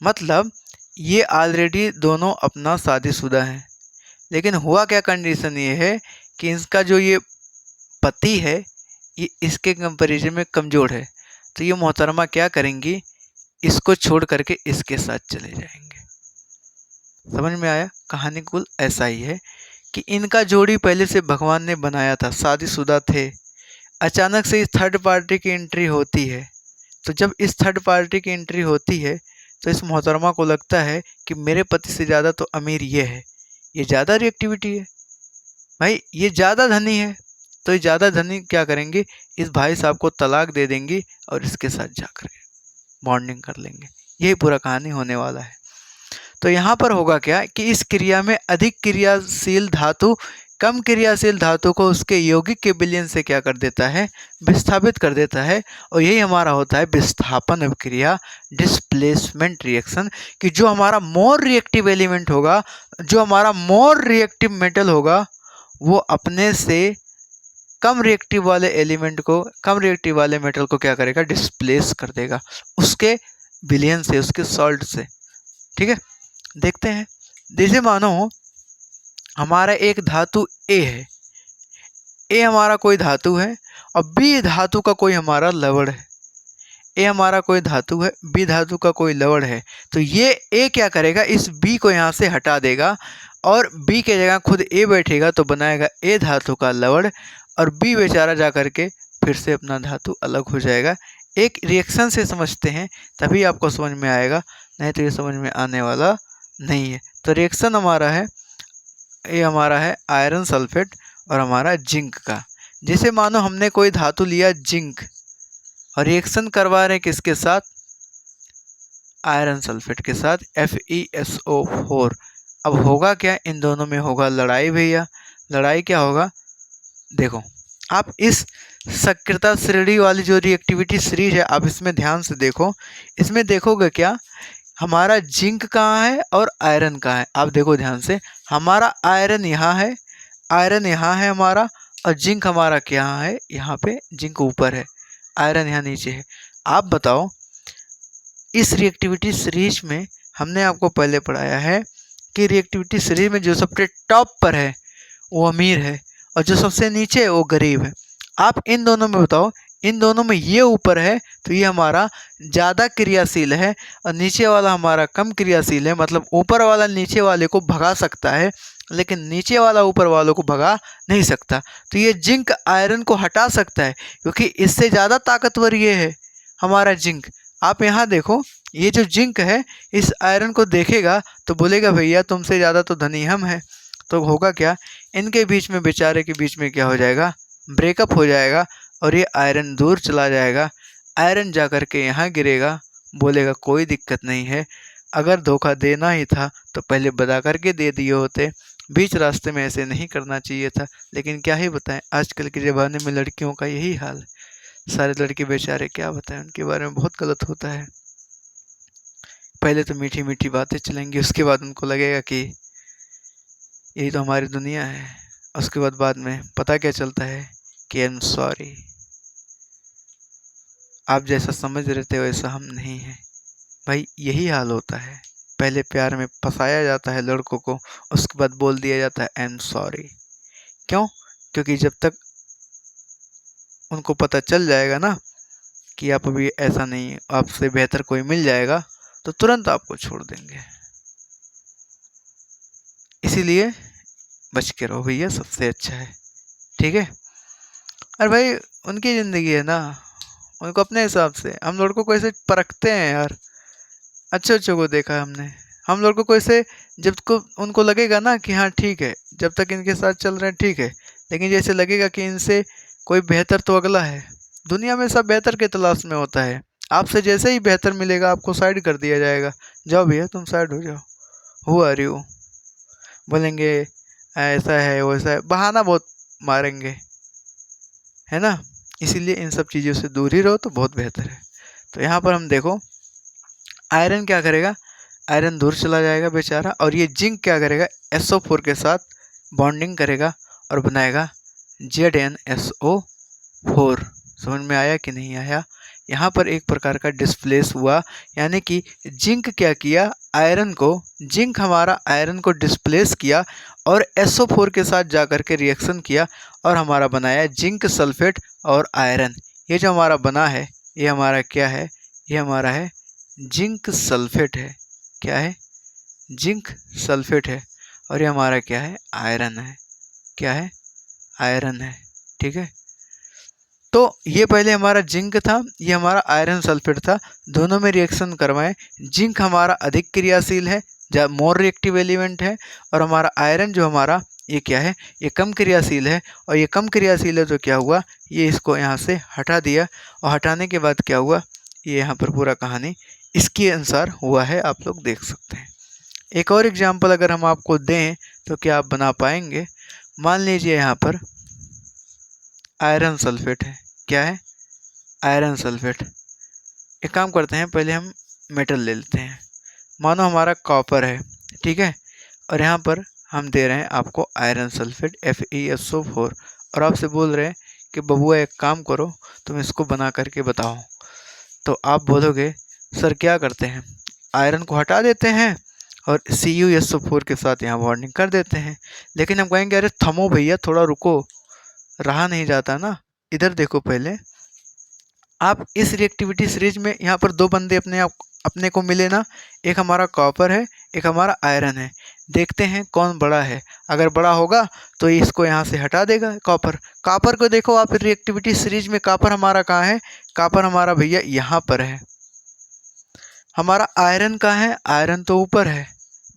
मतलब ये ऑलरेडी दोनों अपना शादीशुदा हैं, लेकिन हुआ क्या, कंडीशन ये है कि इसका जो ये पति है ये इसके कंपैरिजन में कमज़ोर है, तो ये मोहतरमा क्या करेंगी, इसको छोड़ करके इसके साथ चले जाएंगे। समझ में आया? कहानी कुल ऐसा ही है कि इनका जोड़ी पहले से भगवान ने बनाया था, शादीशुदा थे। अचानक से इस थर्ड पार्टी की एंट्री होती है, तो जब इस थर्ड पार्टी की एंट्री होती है तो इस मोहतरमा को लगता है कि मेरे पति से ज़्यादा तो अमीर ये है, ये ज़्यादा रिएक्टिविटी है, भाई ये ज़्यादा धनी है, तो ये ज़्यादा धनी क्या करेंगे, इस भाई साहब को तलाक दे देंगी और इसके साथ जाकर बॉन्डिंग कर लेंगे। यही पूरा कहानी होने वाला है। तो यहाँ पर होगा क्या कि इस क्रिया में अधिक क्रियाशील धातु कम क्रियाशील धातु को उसके यौगिक के विलयन से क्या कर देता है, विस्थापित कर देता है। और यही हमारा होता है विस्थापन अभिक्रिया, डिस्प्लेसमेंट रिएक्शन, कि जो हमारा मोर रिएक्टिव एलिमेंट होगा, जो हमारा मोर रिएक्टिव मेटल होगा, वो अपने से कम रिएक्टिव वाले एलिमेंट को, कम रिएक्टिव वाले मेटल को क्या करेगा, डिस्प्लेस कर देगा उसके विलयन से, उसके सॉल्ट से। ठीक है, देखते हैं। जैसे मानो हमारा एक धातु ए है, ए हमारा कोई धातु है और बी धातु का कोई हमारा लवण है। ए हमारा कोई धातु है, बी धातु का कोई लवण है, तो ये ए क्या करेगा, इस बी को यहाँ से हटा देगा और बी के जगह खुद ए बैठेगा तो बनाएगा ए धातु का लवण, और बी बेचारा जा करके फिर से अपना धातु अलग हो जाएगा। एक रिएक्शन से समझते हैं तभी आपको समझ में आएगा, नहीं तो ये समझ में आने वाला नहीं है। तो रिएक्शन हमारा है, ये हमारा है आयरन सल्फेट और हमारा जिंक का। जैसे मानो हमने कोई धातु लिया जिंक और रिएक्शन करवा रहे हैं किसके साथ, आयरन सल्फेट के साथ, FeSO4। अब होगा क्या, इन दोनों में होगा लड़ाई भैया। लड़ाई क्या होगा, देखो आप इस सक्रियता श्रेणी वाली जो रिएक्टिविटी सीरीज है आप इसमें ध्यान से देखो। इसमें देखोगे क्या, हमारा जिंक कहाँ है और आयरन कहाँ है, आप देखो ध्यान से। हमारा आयरन यहाँ है, आयरन यहाँ है हमारा, और जिंक हमारा क्या है, यहाँ पे जिंक ऊपर है, आयरन यहाँ नीचे है। आप बताओ, इस रिएक्टिविटी सीरीज में हमने आपको पहले पढ़ाया है कि रिएक्टिविटी सीरीज में जो सबसे टॉप पर है वो अमीर है और जो सबसे नीचे है वो गरीब है। आप इन दोनों में बताओ, इन दोनों में ये ऊपर है तो ये हमारा ज़्यादा क्रियाशील है और नीचे वाला हमारा कम क्रियाशील है। मतलब ऊपर वाला नीचे वाले को भगा सकता है लेकिन नीचे वाला ऊपर वालों को भगा नहीं सकता। तो ये जिंक आयरन को हटा सकता है क्योंकि इससे ज़्यादा ताकतवर ये है हमारा जिंक। आप यहाँ देखो, ये जो जिंक है इस आयरन को देखेगा तो बोलेगा भैया तुमसे ज़्यादा तो धनी हम हैं। तो होगा क्या, इनके बीच में, बेचारे के बीच में क्या हो जाएगा, ब्रेकअप हो जाएगा और ये आयरन दूर चला जाएगा। आयरन जा कर के यहाँ गिरेगा, बोलेगा कोई दिक्कत नहीं है, अगर धोखा देना ही था तो पहले बता करके दे दिए होते, बीच रास्ते में ऐसे नहीं करना चाहिए था। लेकिन क्या ही बताएं, आजकल के ज़माने में लड़कियों का यही हाल है। सारे लड़के बेचारे क्या बताएं, उनके बारे में बहुत गलत होता है। पहले तो मीठी मीठी बातें चलेंगी, उसके बाद उनको लगेगा कि यही तो हमारी दुनिया है। उसके बाद में पता क्या चलता है कि आई एम सॉरी, आप जैसा समझ रहे थे वैसा हम नहीं हैं। भाई यही हाल होता है, पहले प्यार में फंसाया जाता है लड़कों को, उसके बाद बोल दिया जाता है आई एम सॉरी। क्यों? क्योंकि जब तक उनको पता चल जाएगा ना कि आप अभी ऐसा नहीं है, आपसे बेहतर कोई मिल जाएगा तो तुरंत आपको छोड़ देंगे। इसीलिए बच के रहो भैया, सबसे अच्छा है, ठीक है। अरे भाई उनकी ज़िंदगी है ना, उनको अपने हिसाब से, हम लड़कों को ऐसे परखते हैं यार। अच्छे अच्छों को देखा है हमने, हम लड़कों को ऐसे जब को उनको लगेगा ना कि हाँ ठीक है, जब तक इनके साथ चल रहे हैं ठीक है, लेकिन जैसे लगेगा कि इनसे कोई बेहतर तो अगला है। दुनिया में सब बेहतर के तलाश में होता है, आपसे जैसे ही बेहतर मिलेगा आपको साइड कर दिया जाएगा, जाओ भैया तुम साइड हो जाओ, हु आर यू, बोलेंगे ऐसा है वैसा है, बहाना बहुत मारेंगे, है ना। इसीलिए इन सब चीज़ों से दूर ही रहो तो बहुत बेहतर है। तो यहाँ पर हम देखो, आयरन क्या करेगा, आयरन दूर चला जाएगा बेचारा, और ये जिंक क्या करेगा, SO4 के साथ बॉन्डिंग करेगा और बनाएगा ZnSO4। समझ में आया कि नहीं आया? यहाँ पर एक प्रकार का डिस्प्लेस हुआ, यानी कि जिंक क्या किया, आयरन को, जिंक हमारा आयरन को डिस्प्लेस किया और SO4 के साथ जा कर के रिएक्शन किया और हमारा बनाया जिंक सल्फेट और आयरन। ये जो हमारा बना है ये हमारा क्या है, ये हमारा है जिंक सल्फेट है। क्या है? जिंक सल्फेट है। और ये हमारा क्या है, आयरन है। क्या है? आयरन है। ठीक है, तो ये पहले हमारा जिंक था, ये हमारा आयरन सल्फेट था, दोनों में रिएक्शन करवाएं। जिंक हमारा अधिक क्रियाशील है, जब मोर रिएक्टिव एलिमेंट है, और हमारा आयरन जो हमारा ये क्या है, ये कम क्रियाशील है। और ये कम क्रियाशील है तो क्या हुआ, ये इसको यहाँ से हटा दिया, और हटाने के बाद क्या हुआ, ये यहाँ पर पूरा कहानी इसके अनुसार हुआ है, आप लोग देख सकते हैं। एक और एग्जाम्पल अगर हम आपको दें तो क्या आप बना पाएंगे? मान लीजिए यहाँ पर आयरन सल्फेट है। क्या है? Iron sulphate. एक काम करते हैं, पहले हम मेटल ले लेते हैं। मानो हमारा कॉपर है, ठीक है, और यहाँ पर हम दे रहे हैं आपको आयरन सल्फेट FeSO4, और आपसे बोल रहे हैं कि बबुआ एक काम करो, तुम इसको बना करके बताओ। तो आप बोलोगे सर क्या करते हैं, आयरन को हटा देते हैं और CuSO4 के साथ यहाँ बॉन्डिंग कर देते हैं। लेकिन हम कहेंगे अरे थमो भैया, थोड़ा रुको, रहा नहीं जाता ना, इधर देखो पहले। आप इस रिएक्टिविटी सीरीज में यहाँ पर दो बंदे अपने को मिले ना, एक हमारा कॉपर है, एक हमारा आयरन है। देखते हैं कौन बड़ा है। अगर बड़ा होगा तो इसको यहाँ से हटा देगा कॉपर। कॉपर को देखो आप रिएक्टिविटी सीरीज में, कॉपर हमारा कहाँ है? कॉपर हमारा भैया यहाँ पर है। हमारा आयरन कहाँ है? आयरन तो ऊपर है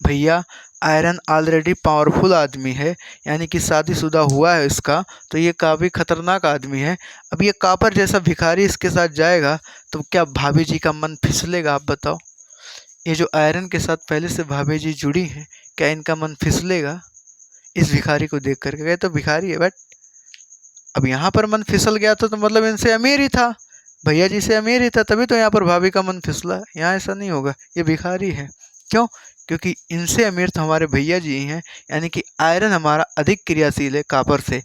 भैया। आयरन ऑलरेडी पावरफुल आदमी है, यानी कि शादीशुदा हुआ है इसका, तो ये काफ़ी खतरनाक आदमी है। अब ये कॉपर जैसा भिखारी इसके साथ जाएगा तो क्या भाभी जी का मन फिसलेगा? आप बताओ। ये जो आयरन के साथ पहले से भाभी जी जुड़ी हैं, क्या इनका मन फिसलेगा इस भिखारी को देख करके? गए तो भिखारी है बट अब यहाँ पर मन फिसल गया तो मतलब इनसे अमीर ही था, भैया जी से अमीर ही था, तभी तो यहाँ पर भाभी का मन फिसला। यहाँ ऐसा नहीं होगा, ये भिखारी है। क्यों? क्योंकि इनसे अमीर तो हमारे भैया जी ही हैं। यानी कि आयरन हमारा अधिक क्रियाशील है कॉपर से।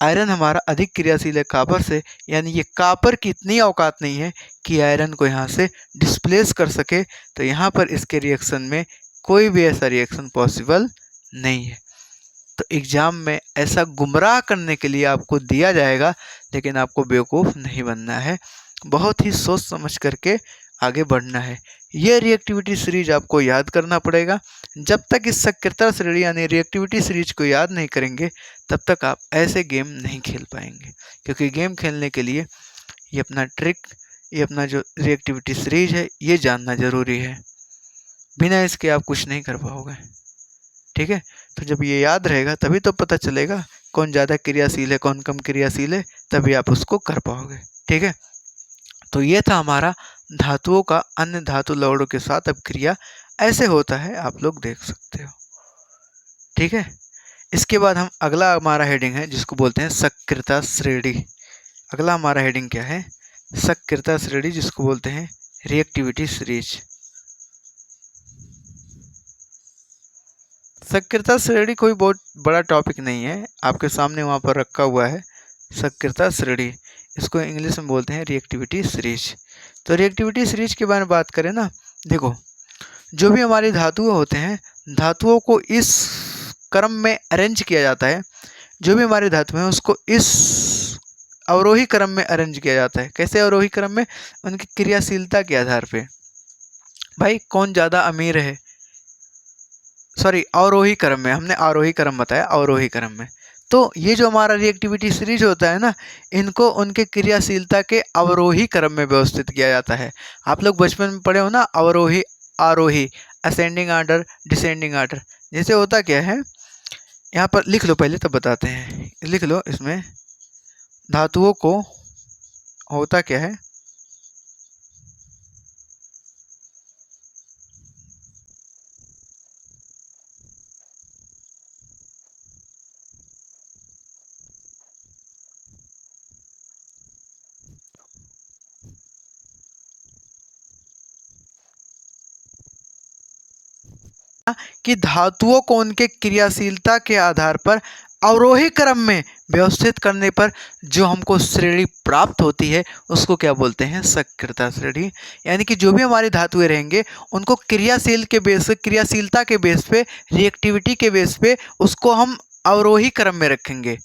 आयरन हमारा अधिक क्रियाशील है कॉपर से, यानी ये कॉपर की इतनी औकात नहीं है कि आयरन को यहाँ से डिस्प्लेस कर सके। तो यहाँ पर इसके रिएक्शन में कोई भी ऐसा रिएक्शन पॉसिबल नहीं है। तो एग्ज़ाम में ऐसा गुमराह करने के लिए आपको दिया जाएगा, लेकिन आपको बेवकूफ़ नहीं बनना है। बहुत ही सोच समझ करके आगे बढ़ना है। ये रिएक्टिविटी सीरीज आपको याद करना पड़ेगा। जब तक इस सक्रियता श्रेणी यानी रिएक्टिविटी सीरीज को याद नहीं करेंगे, तब तक आप ऐसे गेम नहीं खेल पाएंगे। क्योंकि गेम खेलने के लिए ये अपना ट्रिक, ये अपना जो रिएक्टिविटी सीरीज है, ये जानना ज़रूरी है। बिना इसके आप कुछ नहीं कर पाओगे। ठीक है? तो जब ये याद रहेगा तभी तो पता चलेगा कौन ज़्यादा क्रियाशील है, कौन कम क्रियाशील है, तभी आप उसको कर पाओगे। ठीक है? तो ये था हमारा धातुओं का अन्य धातु लवणों के साथ अपक्रिया ऐसे होता है, आप लोग देख सकते हो। ठीक है? इसके बाद हम अगला हमारा हेडिंग है जिसको बोलते हैं सक्रियता श्रेणी। अगला हमारा हेडिंग क्या है? सक्रियता श्रेणी, जिसको बोलते हैं रिएक्टिविटी सीरीज। सक्रियता श्रेणी कोई बहुत बड़ा टॉपिक नहीं है, आपके सामने वहाँ पर रखा हुआ है सक्रियता श्रेणी। इसको इंग्लिश में बोलते हैं रिएक्टिविटी सीरीज। तो रिएक्टिविटी सीरीज के बारे में बात करें ना, देखो जो भी हमारी धातुएं होते हैं, धातुओं को इस क्रम में अरेंज किया जाता है। जो भी हमारी धातु हैं उसको इस अवरोही क्रम में अरेंज किया जाता है। कैसे अवरोही क्रम में? उनकी क्रियाशीलता के आधार पे। भाई कौन ज़्यादा अमीर है, सॉरी अवरोही क्रम में, हमने आरोही क्रम बताया, अवरोही क्रम में। तो ये जो हमारा रिएक्टिविटी सीरीज होता है ना, इनको उनके क्रियाशीलता के अवरोही क्रम में व्यवस्थित किया जाता है। आप लोग बचपन में पढ़े हो ना, अवरोही आरोही, असेंडिंग आर्डर डिसेंडिंग आर्डर। जैसे होता क्या है, यहाँ पर लिख लो पहले तब बताते हैं। लिख लो, इसमें धातुओं को होता क्या है, कि धातुओं को उनके क्रियाशीलता के आधार पर अवरोही क्रम में व्यवस्थित करने पर जो हमको श्रेणी प्राप्त होती है उसको क्या बोलते हैं? सक्रियता श्रेणी। यानी कि जो भी हमारी धातुएं रहेंगे उनको क्रियाशील के बेस पे, क्रियाशीलता के बेस पे, रिएक्टिविटी के बेस पे उसको हम अवरोही क्रम में रखेंगे।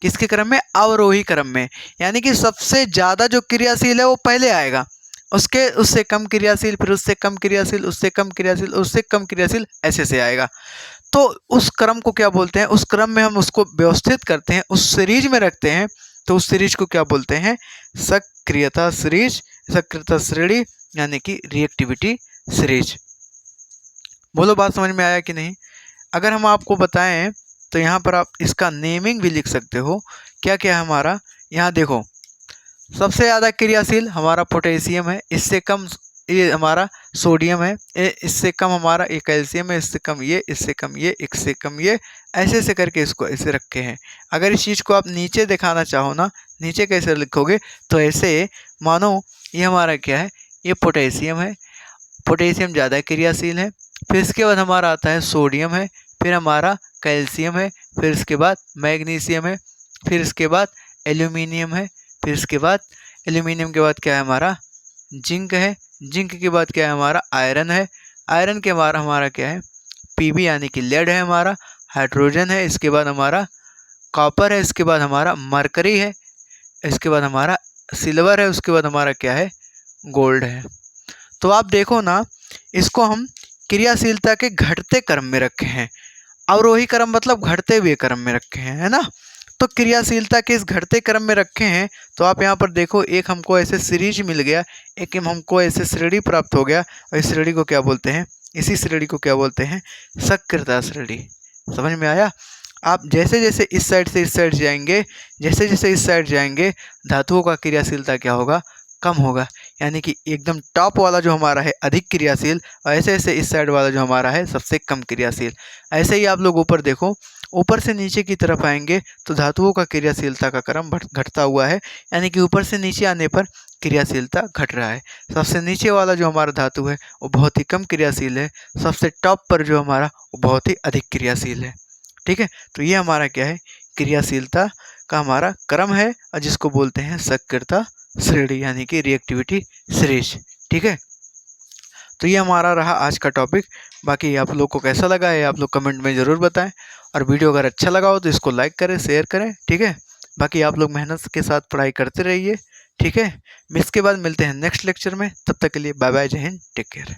किसके क्रम में? अवरोही क्रम में। यानी कि सबसे ज़्यादा जो क्रियाशील है वो पहले आएगा, उसके उससे कम क्रियाशील, फिर उससे कम क्रियाशील, उससे कम क्रियाशील, उससे कम क्रियाशील, ऐसे से आएगा। तो उस क्रम को क्या बोलते हैं? उस क्रम में हम उसको व्यवस्थित करते हैं, उस सीरीज में रखते हैं। तो उस सीरीज को क्या बोलते हैं? सक्रियता सीरीज, सक्रियता श्रेणी, यानी कि रिएक्टिविटी सीरीज। बोलो बात समझ में आया कि नहीं? अगर हम आपको बताएं तो यहाँ पर आप इसका नेमिंग भी लिख सकते हो। क्या क्या है हमारा? यहाँ देखो, सबसे ज़्यादा क्रियाशील हमारा पोटेशियम है, इससे कम ये हमारा सोडियम है, इससे कम हमारा ये कैल्शियम है, इससे कम ये, इससे कम ये, इससे कम ये, ऐसे ऐसे करके इसको ऐसे रखे हैं। अगर इस चीज़ को आप नीचे दिखाना चाहो ना, नीचे कैसे लिखोगे? तो ऐसे मानो ये हमारा क्या है, ये पोटेशियम है, पोटेशियम ज़्यादा क्रियाशील है। फिर इसके बाद हमारा आता है सोडियम है, फिर हमारा कैल्शियम है, फिर इसके बाद मैग्नीशियम है, फिर इसके बाद एल्यूमिनियम है, फिर इसके बाद एल्यूमिनियम के बाद क्या है हमारा? जिंक है, जिंक के बाद क्या है हमारा? आयरन है, आयरन के बाद हमारा क्या है? पीबी यानी कि लेड है हमारा, हाइड्रोजन है, इसके बाद हमारा कॉपर है, इसके बाद हमारा मरकरी है, इसके बाद हमारा सिल्वर है, उसके बाद हमारा क्या है, गोल्ड है। तो आप देखो ना, इसको हम क्रियाशीलता के घटते क्रम में रखे हैं, अवरोही क्रम मतलब घटते हुए क्रम में रखे हैं, है ना। तो क्रियाशीलता के इस घटते क्रम में रखे हैं, तो आप यहाँ पर देखो, एक हमको ऐसे सीरीज मिल गया, एक हमको ऐसे श्रेणी प्राप्त हो गया, और इस श्रेणी को क्या बोलते हैं, इसी श्रेणी को क्या बोलते हैं, सक्रियता श्रेणी। समझ में आया। आप जैसे जैसे इस साइड से इस साइड जाएंगे, जैसे जैसे इस साइड जाएंगे, धातुओं का क्रियाशीलता क्या होगा, कम होगा। यानी कि एकदम टॉप वाला जो हमारा है अधिक क्रियाशील, और ऐसे ऐसे इस साइड वाला जो हमारा है सबसे कम क्रियाशील। ऐसे ही आप लोग ऊपर देखो, ऊपर से नीचे की तरफ आएंगे तो धातुओं का क्रियाशीलता का क्रम घटता हुआ है, यानी कि ऊपर से नीचे आने पर क्रियाशीलता घट रहा है। सबसे नीचे वाला जो हमारा धातु है वो बहुत ही कम क्रियाशील है, सबसे टॉप पर जो हमारा वो बहुत ही अधिक क्रियाशील है। ठीक है, तो ये हमारा क्या है, क्रियाशीलता का हमारा क्रम है, और जिसको बोलते हैं सक्रियता श्रेणी, यानी कि रिएक्टिविटी सीरीज। ठीक है, तो ये हमारा रहा आज का टॉपिक। बाकी आप लोग को कैसा लगा है आप लोग कमेंट में ज़रूर बताएं, और वीडियो अगर अच्छा लगा हो तो इसको लाइक करें, शेयर करें। ठीक है, बाकी आप लोग मेहनत के साथ पढ़ाई करते रहिए। ठीक है, इसके बाद मिलते हैं नेक्स्ट लेक्चर में, तब तक के लिए बाय बाय, जय हिंद, टेक केयर।